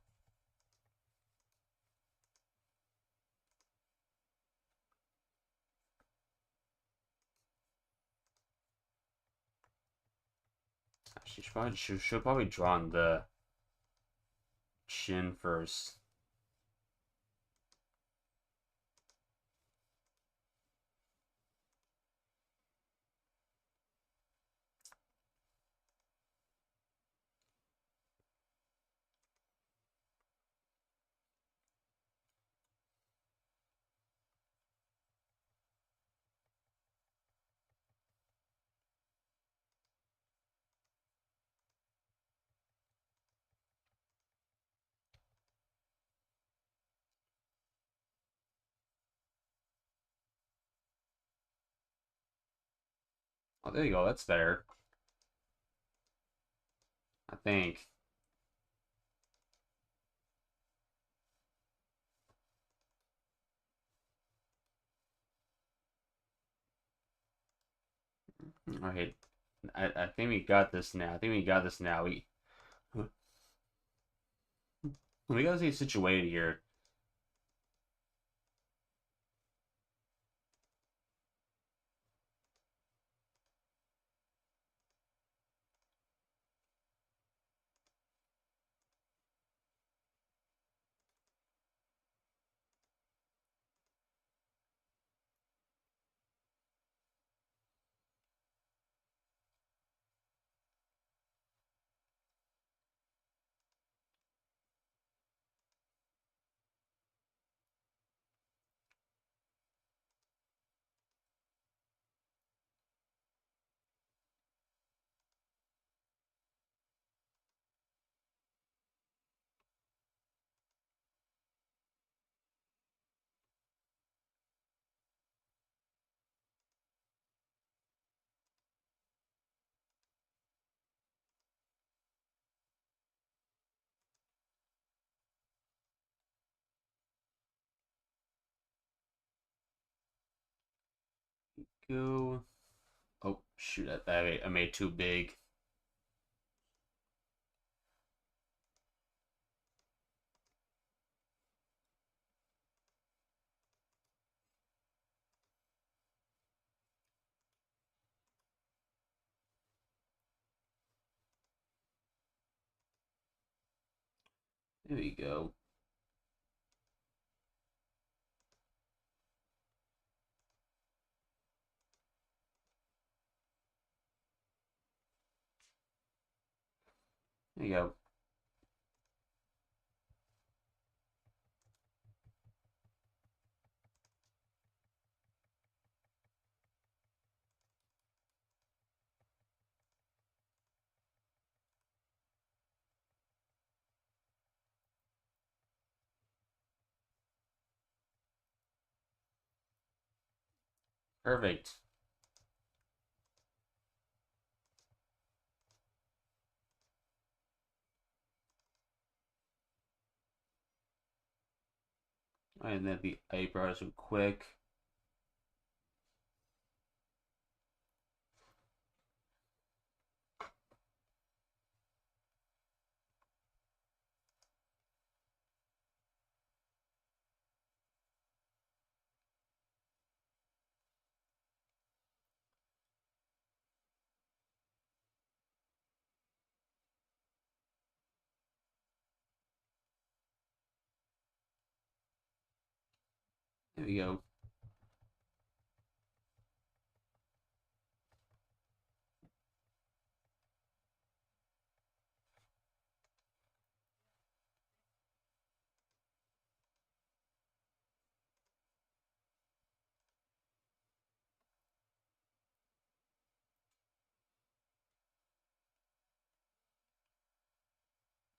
She should probably draw on the chin first. Oh, there you go. That's better. I think. All right. I think we got this now. I think we got this now. We gotta stay situated here. Go. Oh shoot! I made too big. There we go. There you go. Perfect. And then the eyebrows are quick. There we go.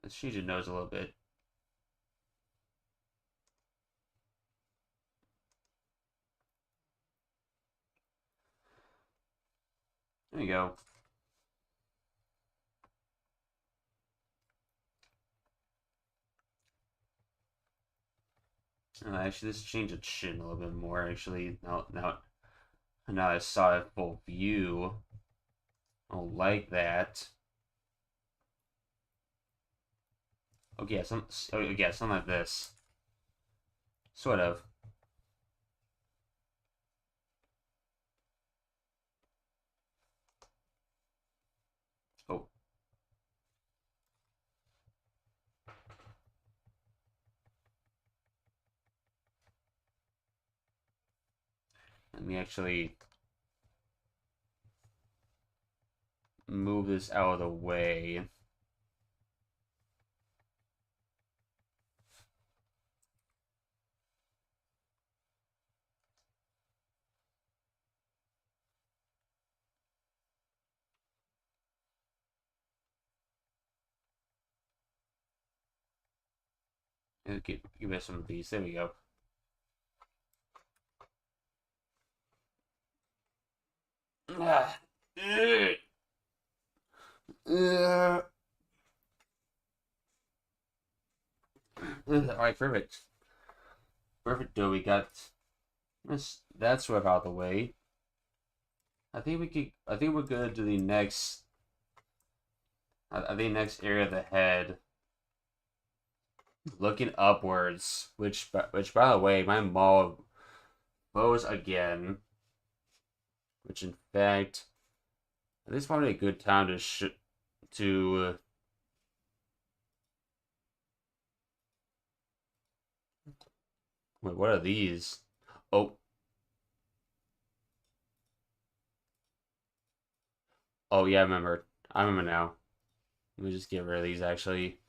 Let's change the nose a little bit. There you go. Actually, let's change the chin a little bit more. Actually, now I saw it full view. I don't like that. Okay, something like this. Sort of. Oh, let me actually move this out of the way. And give it some of these. There we go. Ah. Alright, perfect. Perfect, though. We got this. That's sort of out of the way. I think we're good to the next. I think next area of the head. Looking upwards, which by the way, my maul bows again. Which in fact, this is probably a good time to. Wait, what are these? Oh, oh yeah, I remember. I remember now. Let me just get rid of these. Actually,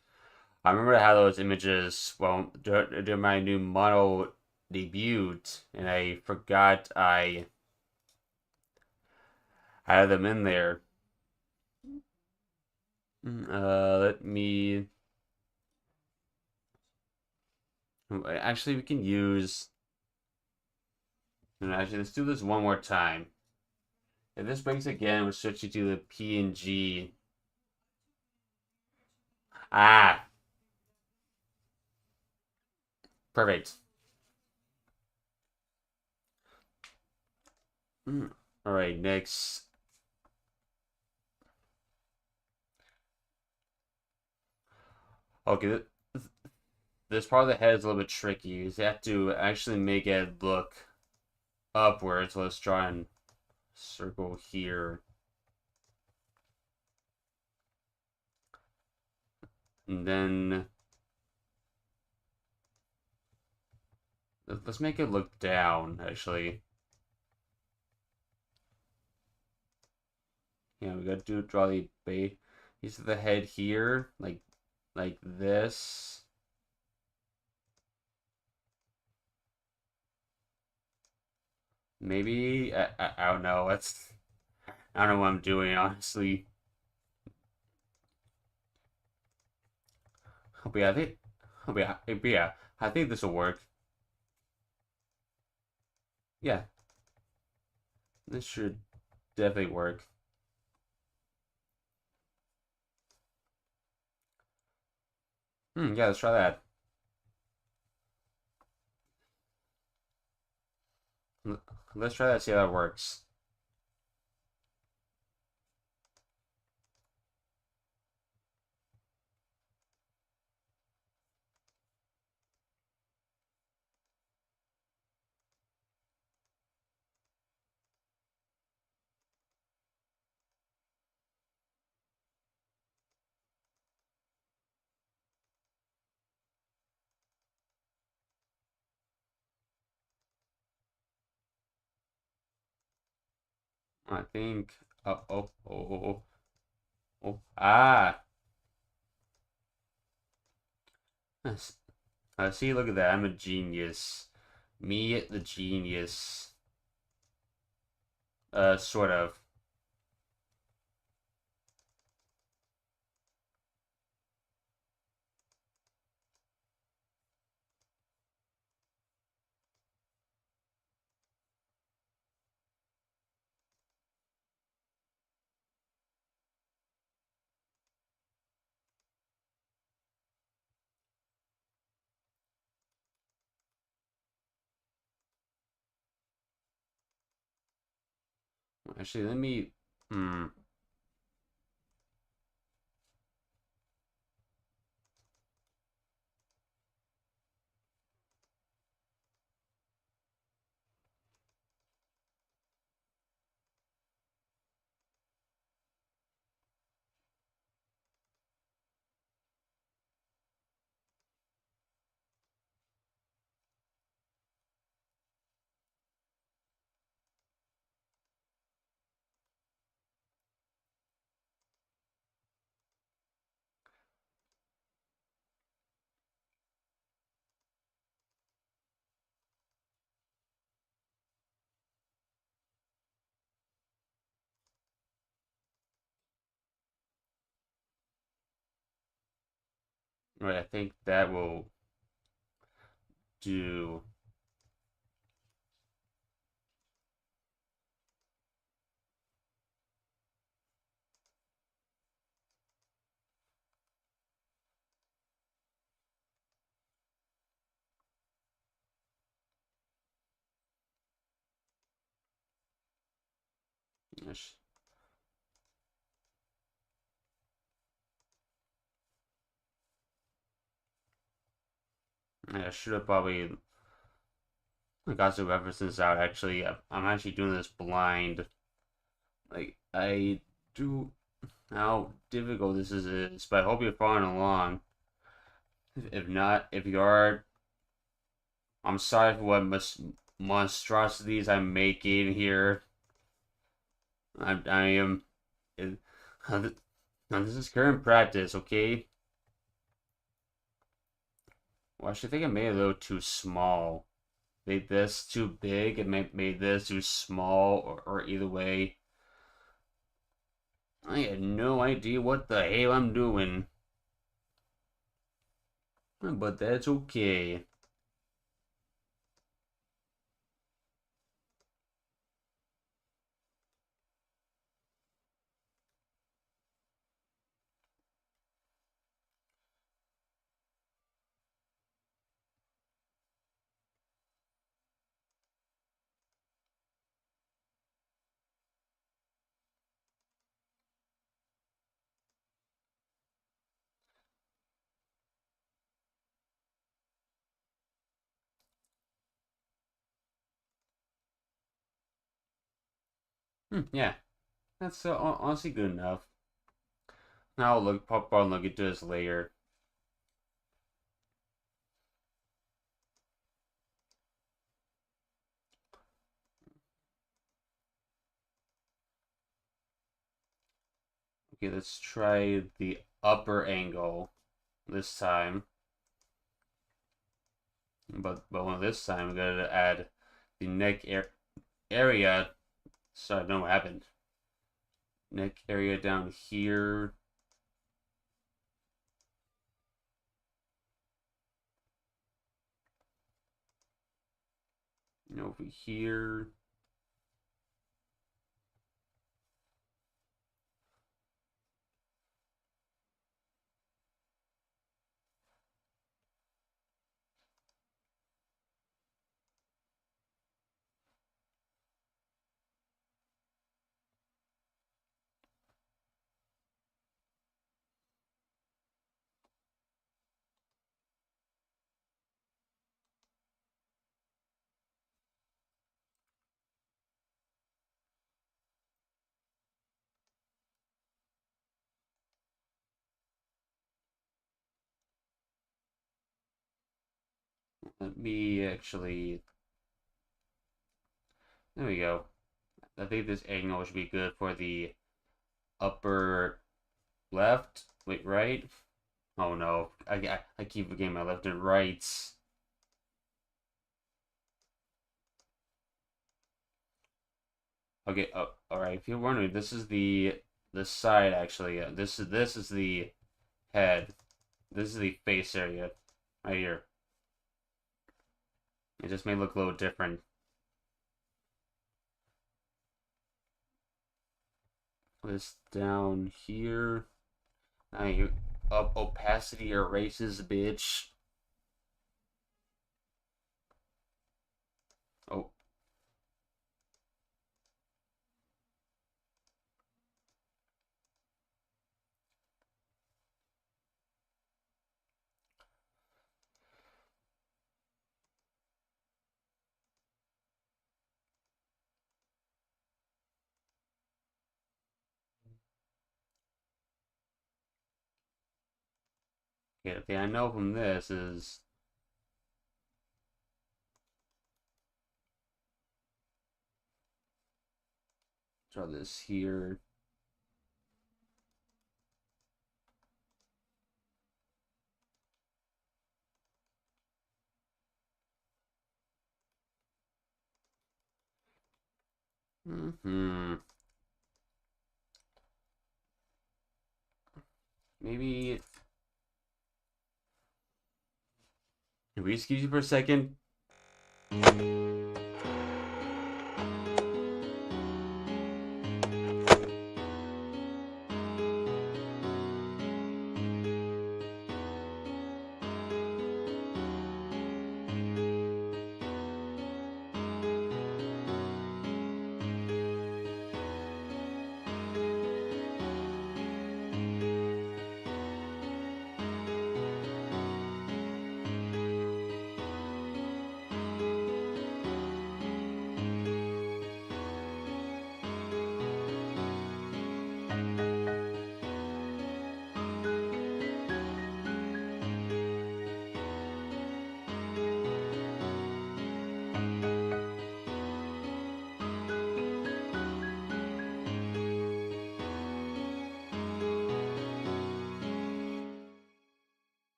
I remember how those images. Well, during my new model debuted, and I forgot I had them in there. Let me. Actually, we can use. Actually, let's do this one more time. If this breaks again, we're switching to the PNG. Ah, perfect. All right, next. Okay, this part of the head is a little bit tricky. You have to actually make it look upwards. So let's try and circle here. And then let's make it look down, actually. Yeah, we got to draw the base of the head here, like this. Maybe I don't know. I don't know what I'm doing, honestly. But yeah, I think this will work. Yeah, this should definitely work. Yeah, let's try that. Let's try that. See how that works. I think. Ah. See, look at that. I'm a genius. Me, the genius. Sort of. Actually, let me. Hmm. Right, I think that will do. I should have probably got some references out. Actually, I'm actually doing this blind. Like I do how difficult this is, but I hope you're following along. If not, if you are, I'm sorry for what monstrosities I'm making here. I am. It, now this is current practice, okay? Well, I should think I made it a little too small. Made this too big and made this too small, or either way. I had no idea what the hell I'm doing. But that's okay. Yeah, that's honestly good enough. Now I'll pop on look into this later. Okay, let's try the upper angle this time. But this time, I'm gonna add the area. Sorry, I don't know what happened. Neck area down here. And over here. Let me actually. There we go. I think this angle should be good for the upper left. Wait, right? Oh no, I keep forgetting my left and rights. Okay, all right. If you're wondering, this is the side actually. This is the head. This is the face area right here. It just may look a little different. This down here. Now you up opacity erases, bitch. Oh, Okay, the thing I know from this is draw this here. Maybe. Can we excuse you for a second?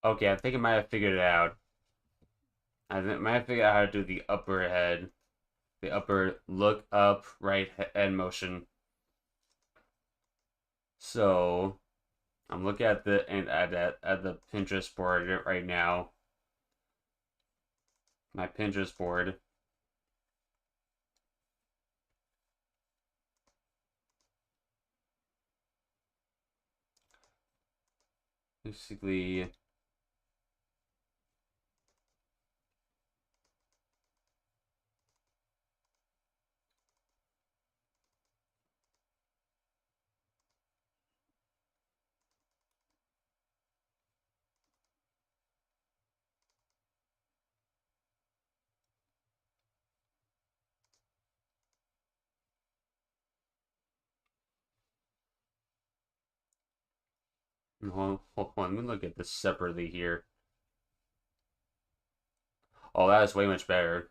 Okay, I think I might have figured it out. I think I might have figured out how to do the upper head. The upper look up right head motion. So I'm looking at the Pinterest board right now. My Pinterest board. Basically, hold on, let me look at this separately here. Oh, that is way much better.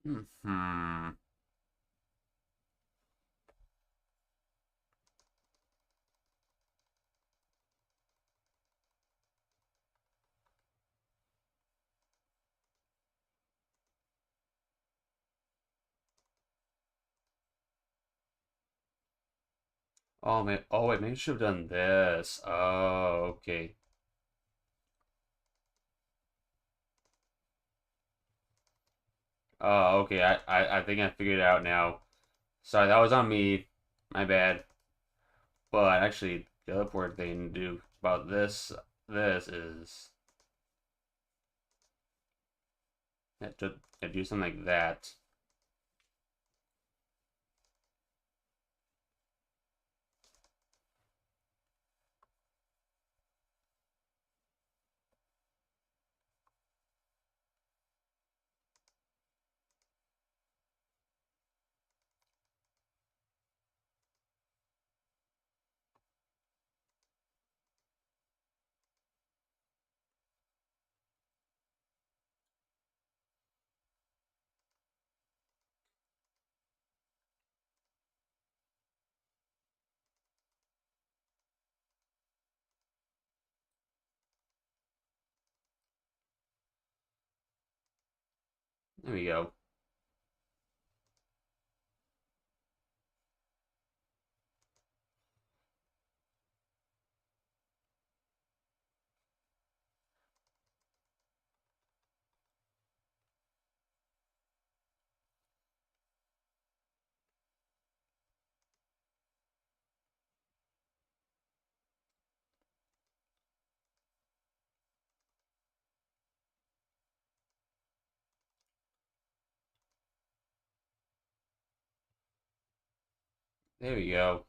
Hmm. Oh man. Oh wait, maybe I should have done this. Oh, okay. Oh, okay. I think I figured it out now. Sorry, that was on me. My bad. But actually, the other important thing to do about this is to do something like that. There we go. There we go.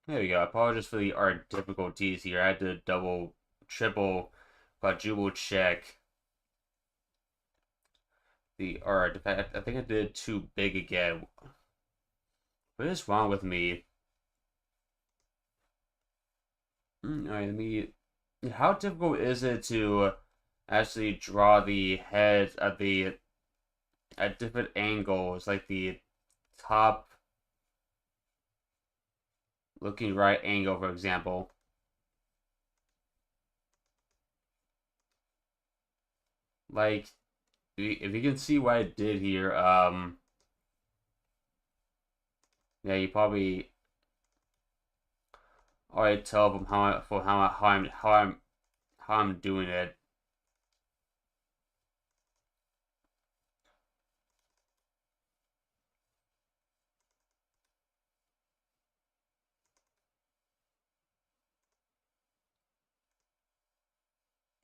There we go. Apologies for the art difficulties here. I had to double, triple, quadruple check the art. In fact, I think I did it too big again. What is wrong with me? Alright, let me. How difficult is it to actually draw the head at different angles, like the top looking right angle, for example? Like, if you can see what I did here, yeah, you probably already tell from how I'm doing it.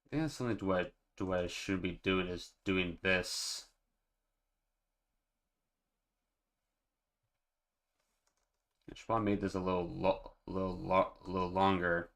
I think that's something to what I should be doing is doing this. I should probably make this a little longer.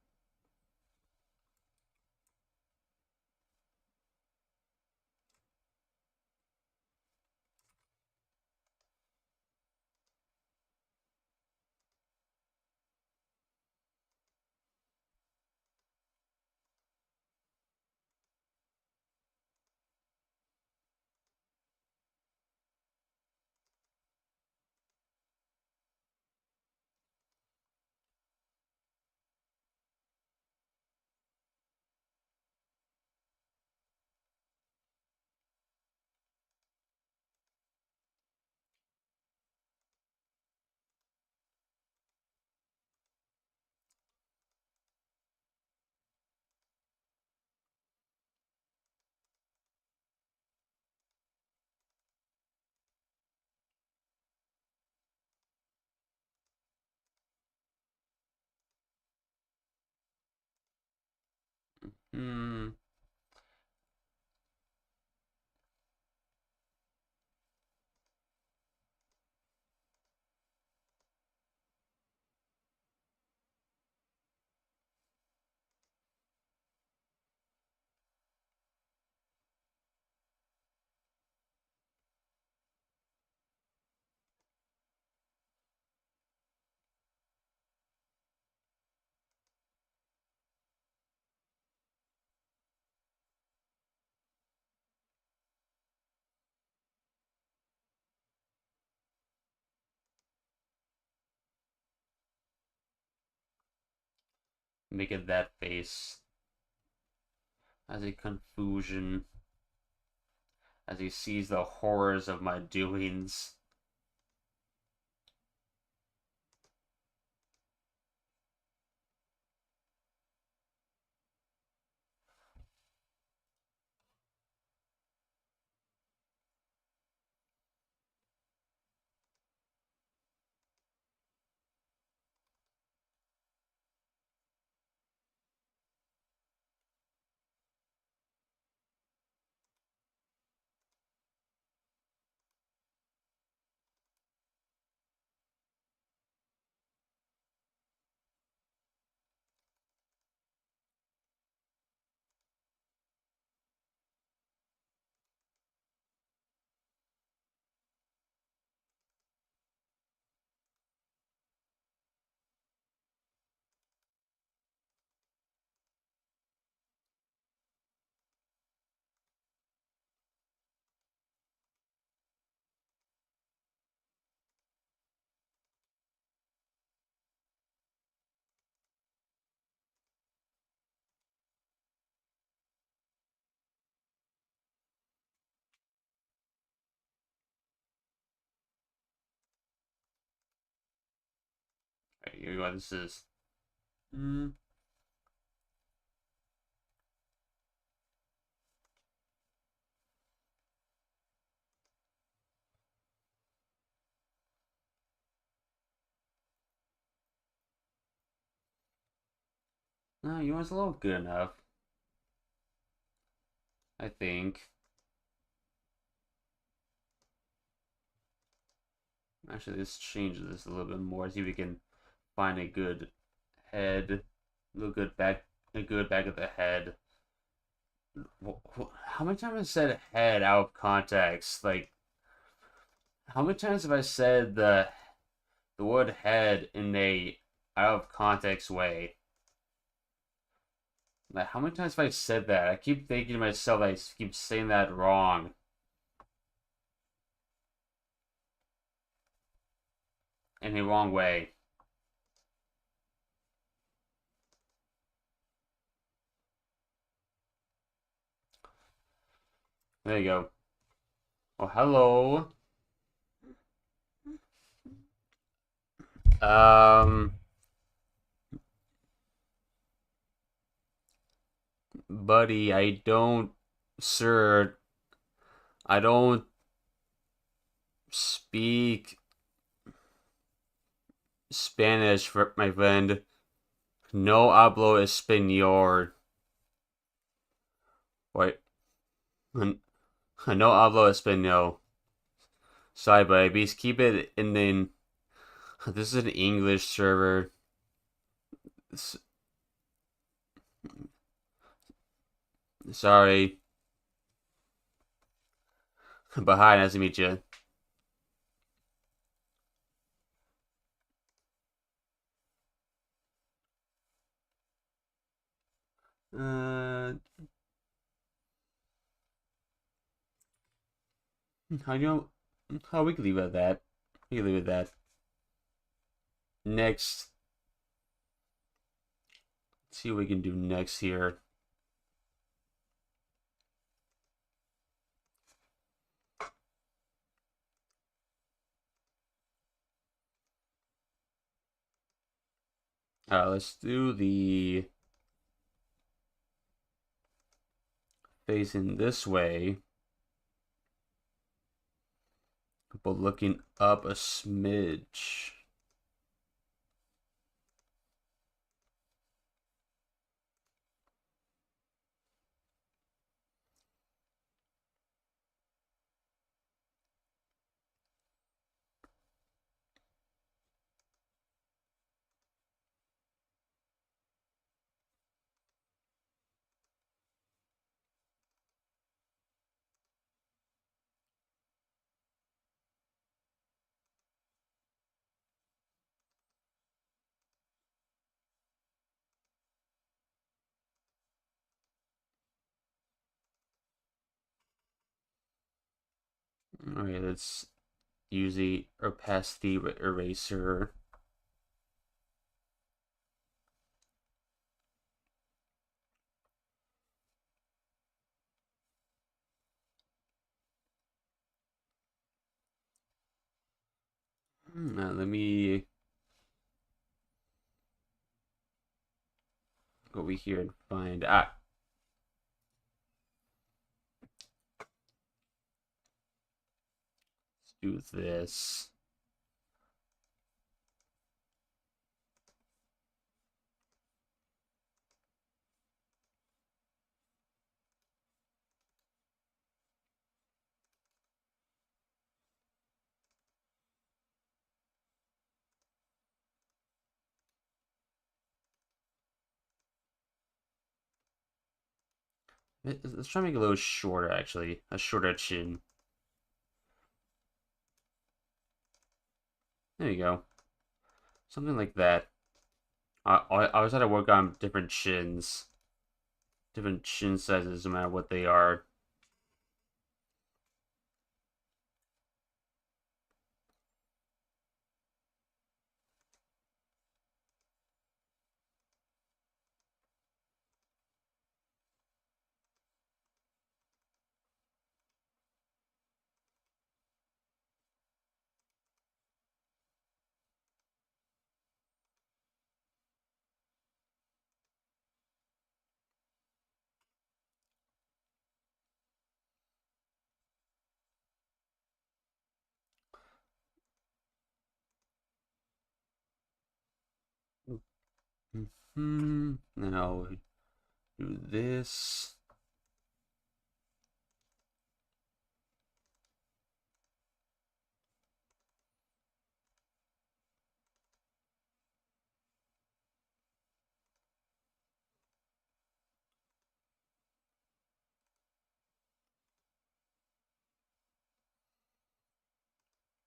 Hmm. Make it that face as a confusion as he sees the horrors of my doings. Right, here we go. This is. Mm, no, yours a little good enough. I think. Actually, let's change this a little bit more. See if we can find a good head, a little good back, a good back of the head. How many times have I said head out of context? Like, how many times have I said the word head in a out of context way? Like, how many times have I said that? I keep thinking to myself, I keep saying that wrong in the wrong way. There you go. Oh, hello. Um, buddy, sir, I don't speak Spanish, for my friend. No hablo español. Wait, no hablo español. Sorry, buddy, please keep it in the. This is an English server. Sorry. But hi, nice to meet you. Uh, how do you know? How we can leave it at that. We can leave it at that. Next, let's see what we can do next here. Let's do the facing this way, but looking up a smidge. Alright, let's use the opacity eraser. Let me go over here and find. Let's do this. Let's try to make it a little shorter, actually. A shorter chin. There you go. Something like that. I always had to work on different chins. Different chin sizes, no matter what they are. Then I'll do this.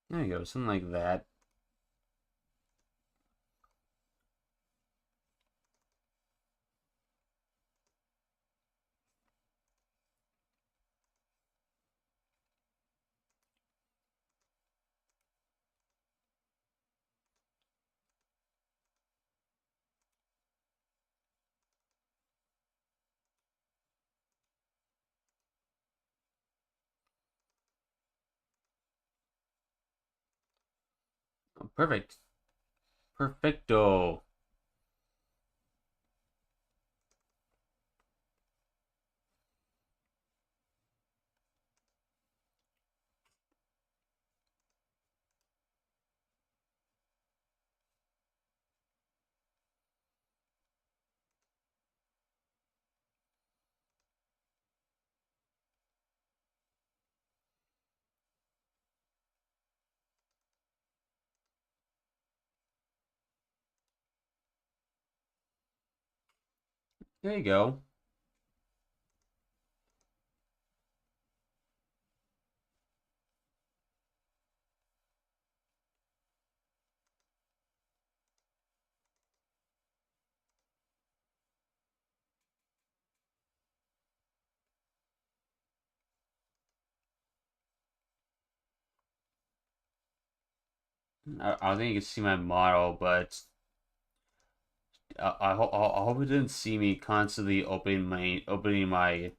There you go, something like that. Oh, perfect. Perfecto. There you go. I don't think you can see my model, but I hope it didn't see me constantly opening my.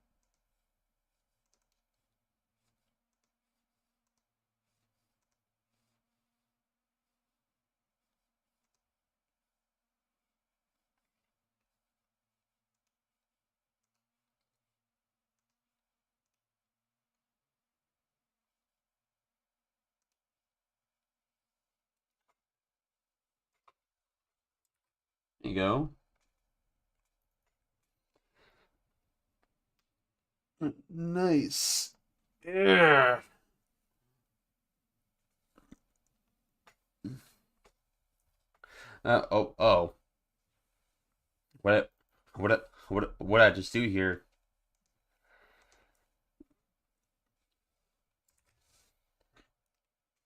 There you go. Nice. Yeah. Oh. What? What I just do here?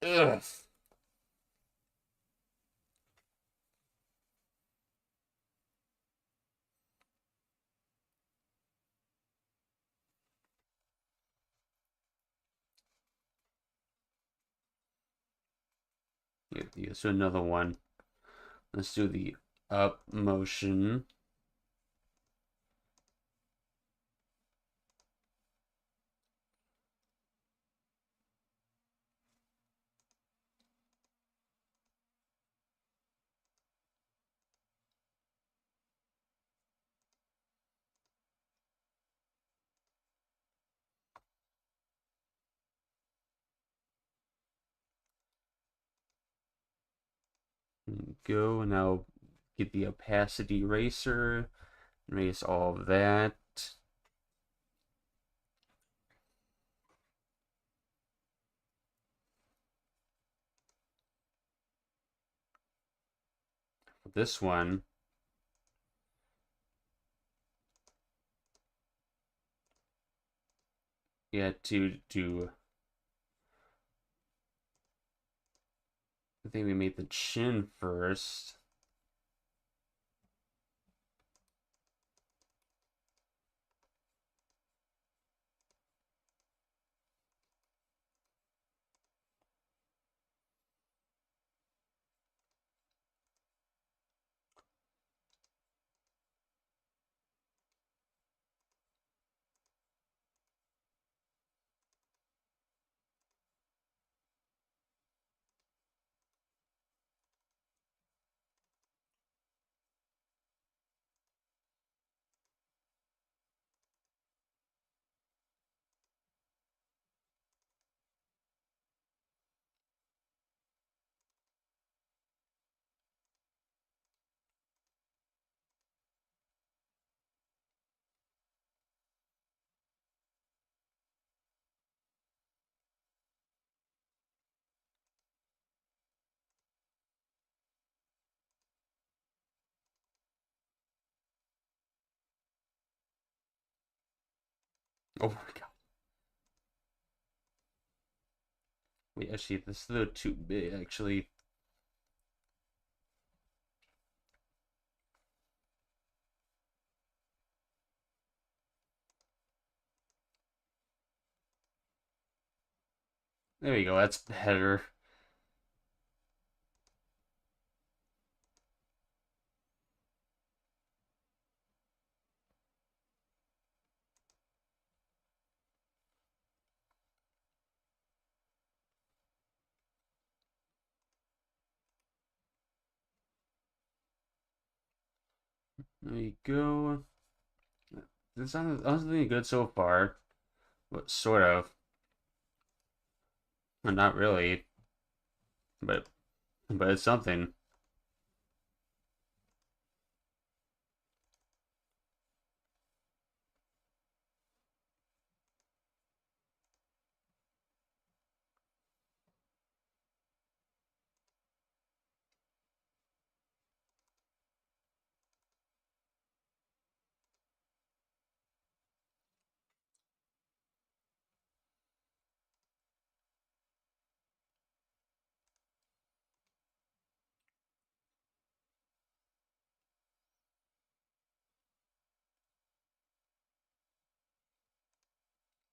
Ugh. Let's do another one. Let's do the up motion. Go now. Get the opacity eraser. Erase all of that. This one. Yeah, to do. I think we made the chin first. Oh my god. Wait, actually, this is a little too big, actually. There we go, that's better. There we go. This sounds honestly good so far. But sort of. Well, not really. But it's something.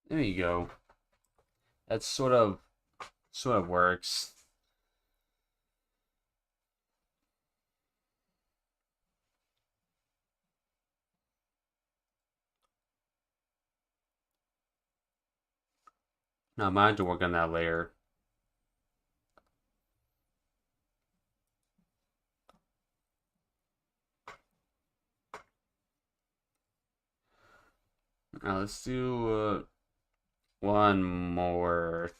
There you go. That sort of works. Now I'm going to work on that later. Now let's do one more.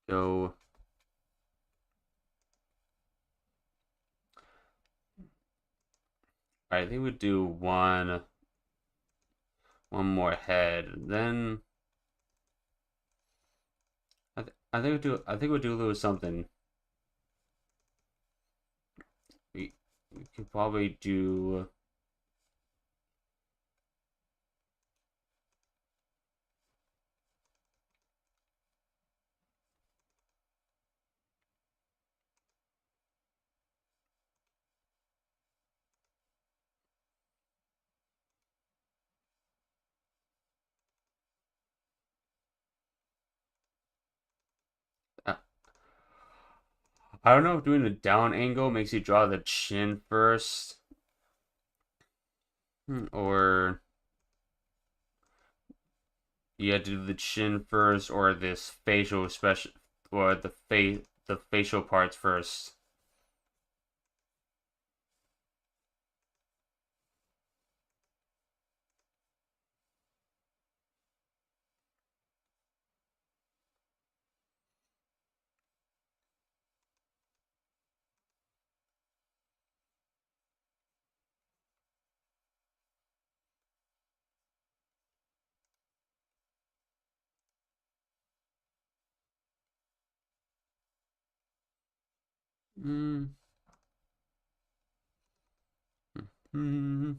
Go. I think we do one more head. Then I think we do a little something. We could probably do. I don't know if doing a down angle makes you draw the chin first, or you have to do the chin first, or this facial special, or the facial parts first. Mm. Mm.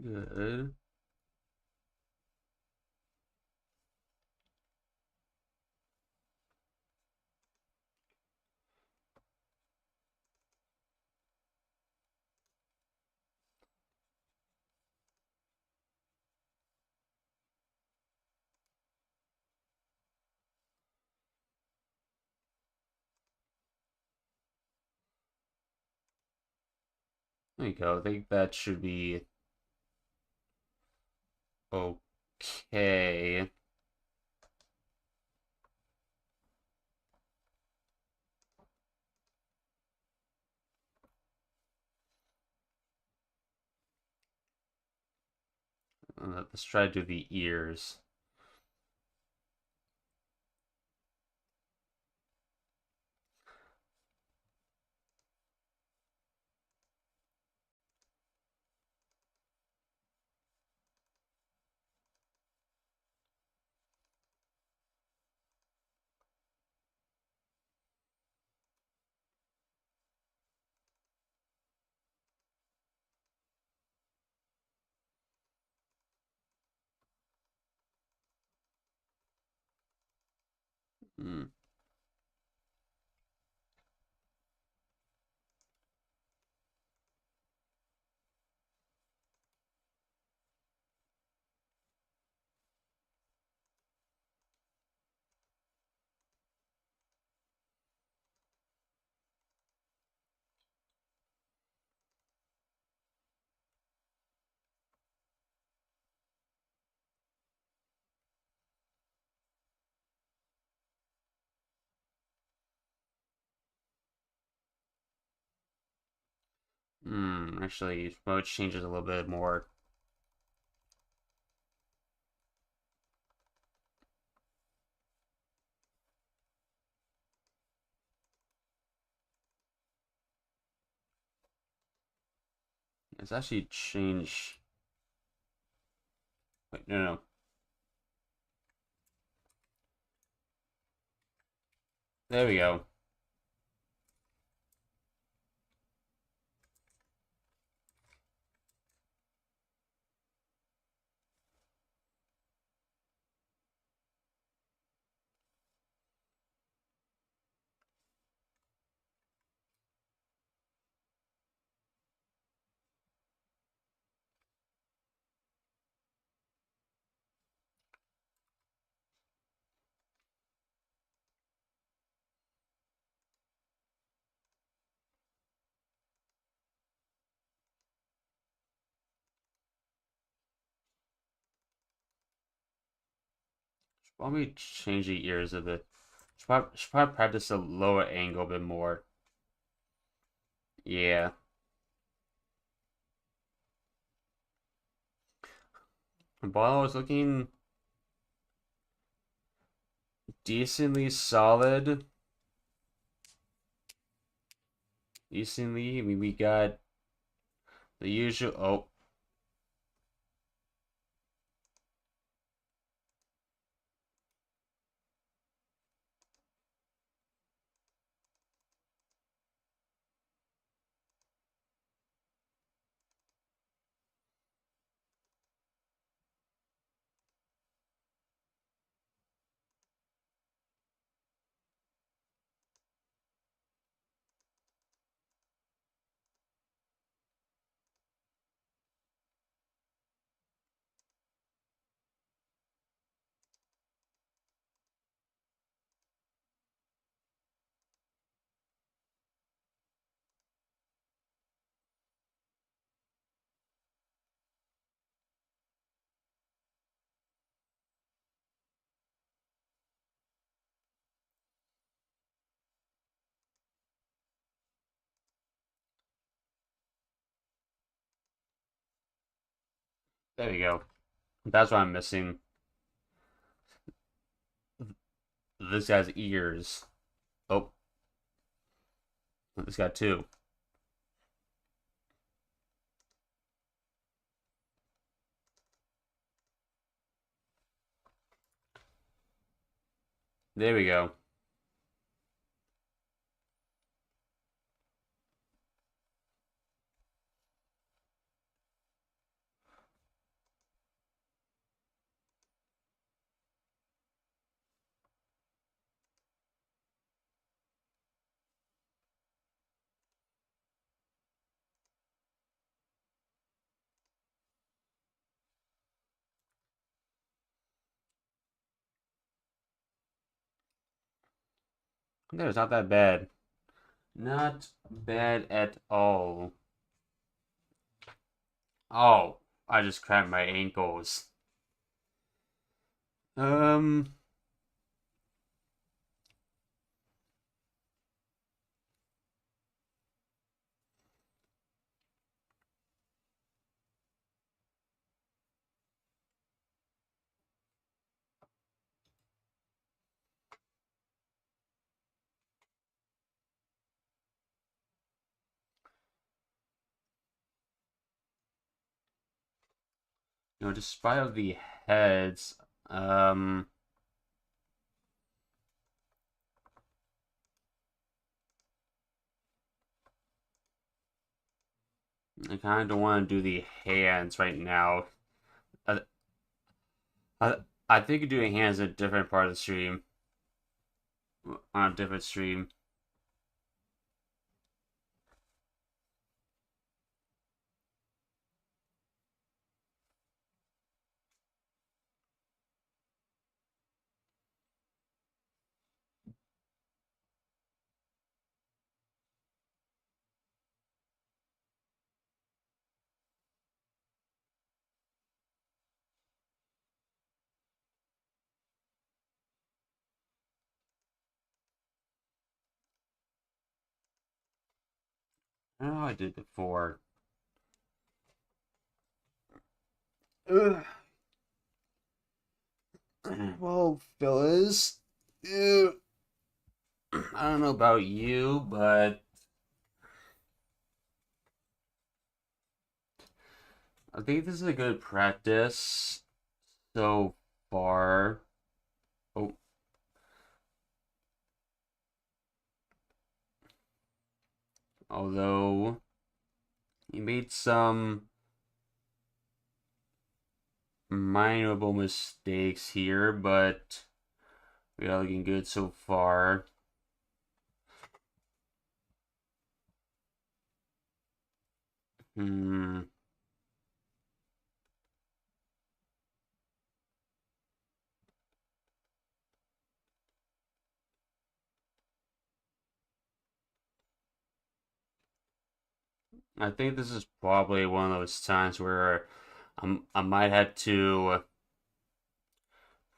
Good. There you go. I think that should be okay. Let's try to do the ears. Mm. Actually, mode changes a little bit more. It's actually changed. Wait, no, no. There we go. Should probably change the ears a bit. Should probably practice a lower angle a bit more. Yeah. The ball was looking decently solid. Decently. I mean, we got the usual. Oh, There we go. That's what I'm missing. This guy's ears. Oh, this guy too. There we go. No, it's not that bad. Not bad at all. Oh, I just cramped my ankles. Um, despite of the heads, um, I kind of don't want to do the hands right now. I, I, I think doing hands in a different part of the stream, on a different stream. I don't know how I did before. Ugh. Well, fellas, I don't know about you, but I think this is a good practice so far. Oh, although he made some mineable mistakes here, but we are looking good so far. Hmm. I think this is probably one of those times where I might have to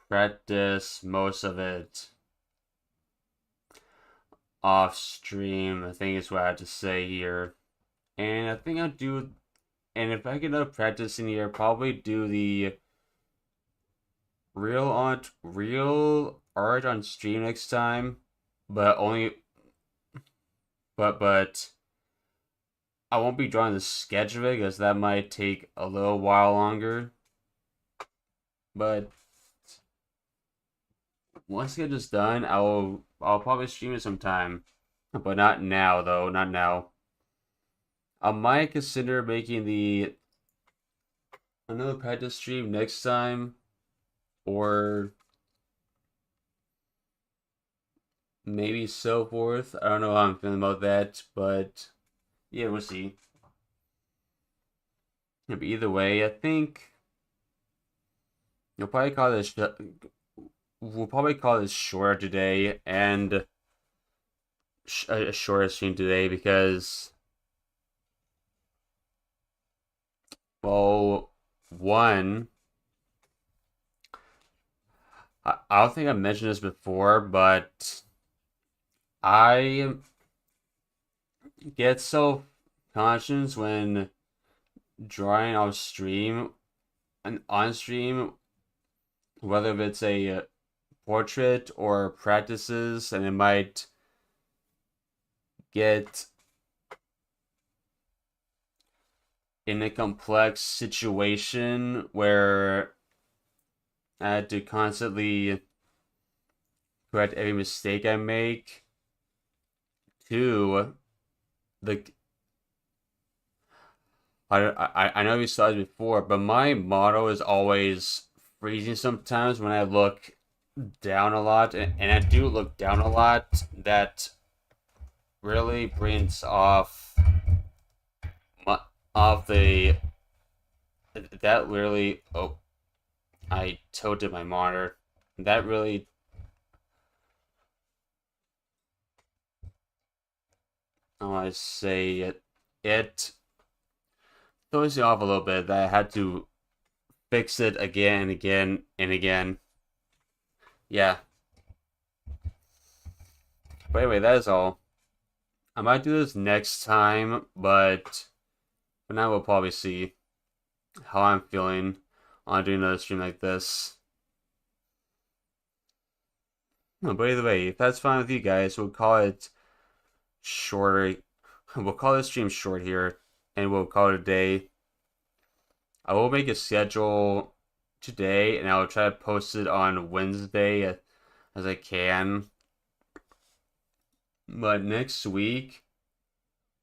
practice most of it off stream. I think is what I have to say here. And I think I'll do, and if I get enough practice in here, probably do the real art on stream next time. But only, but I won't be drawing the sketch of it because that might take a little while longer. But once the sketch is done, I'll probably stream it sometime. But not now though, not now. I might consider making the another practice stream next time, or maybe so forth. I don't know how I'm feeling about that, but yeah, we'll see. But either way, I think you'll probably call this. We'll probably call this shorter today and a shorter stream today because, well, one, I don't think I mentioned this before, but I get so conscious when drawing off stream on stream, whether it's a portrait or practices, and it might get in a complex situation where I had to constantly correct every mistake I make to the I know we saw this before, but my motto is always freezing sometimes when I look down a lot, and I do look down a lot. That really brings my, off the that really I tilted my monitor. That really I want to say it throws me off a little bit that I had to fix it again and again and again. Yeah. But anyway, that is all. I might do this next time, but for now we'll probably see how I'm feeling on doing another stream like this. Oh, but either way, if that's fine with you guys, we'll call it shorter. We'll call this stream short here, and we'll call it a day. I will make a schedule today, and I will try to post it on Wednesday as I can. But next week,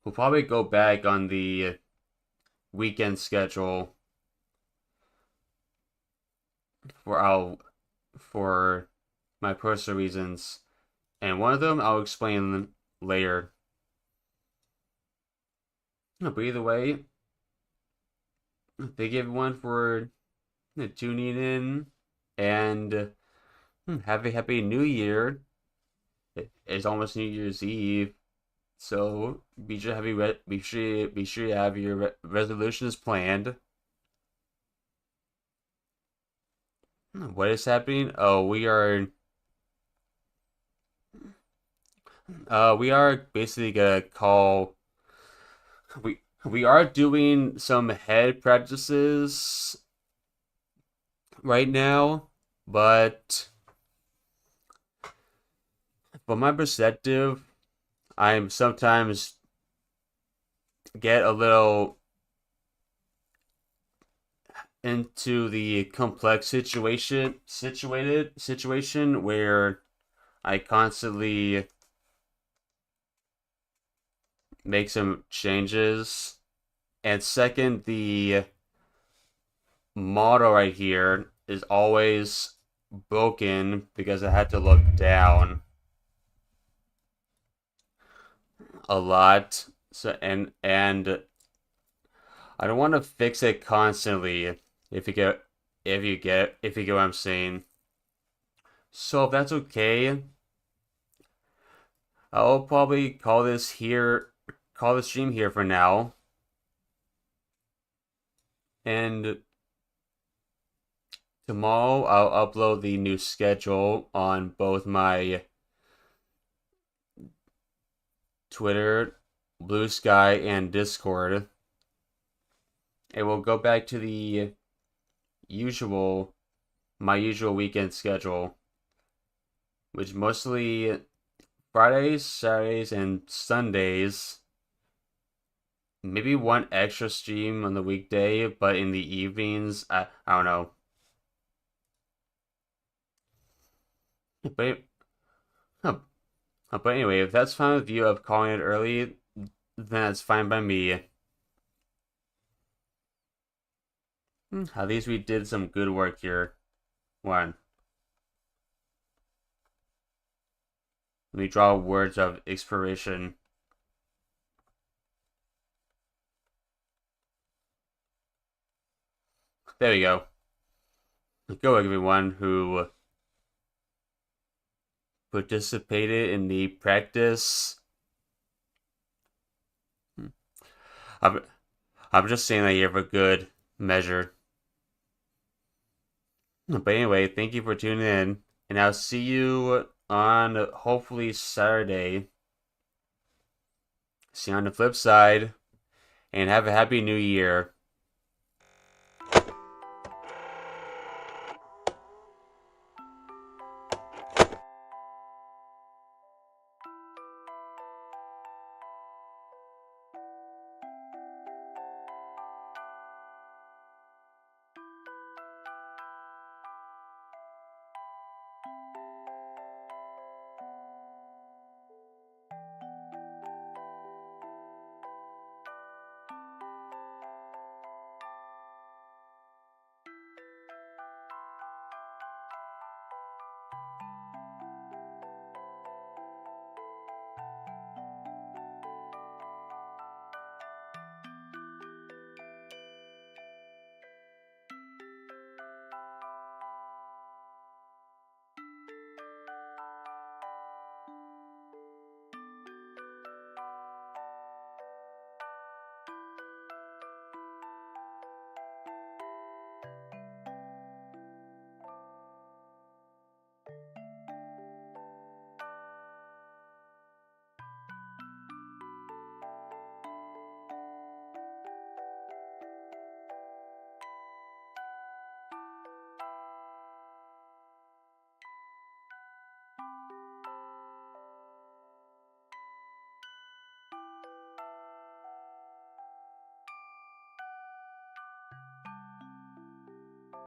we'll probably go back on the weekend schedule for my personal reasons, and one of them I'll explain later. But either way, thank you everyone for tuning in, and have a happy New Year. It's almost New Year's Eve, so be sure to have be sure you have your resolutions planned. What is happening? Oh, we are basically gonna call we are doing some head practices right now, but from my perspective, I'm sometimes get a little into the complex situation where I constantly make some changes. And second, the model right here is always broken because I had to look down a lot. So and I don't want to fix it constantly if you get what I'm saying. So if that's okay, I'll probably call the stream here for now. And tomorrow I'll upload the new schedule on both my Twitter, Blue Sky, and Discord. And we'll go back to my usual weekend schedule, which mostly Fridays, Saturdays, and Sundays. Maybe one extra stream on the weekday, but in the evenings, I don't know. But but anyway, if that's fine with you of calling it early, then that's fine by me. At least we did some good work here. One. Let me draw words of inspiration. There we go. Go everyone who participated in the practice. I'm, I'm just saying that here for good measure. But anyway, thank you for tuning in, and I'll see you on hopefully Saturday. See you on the flip side, and have a happy new year.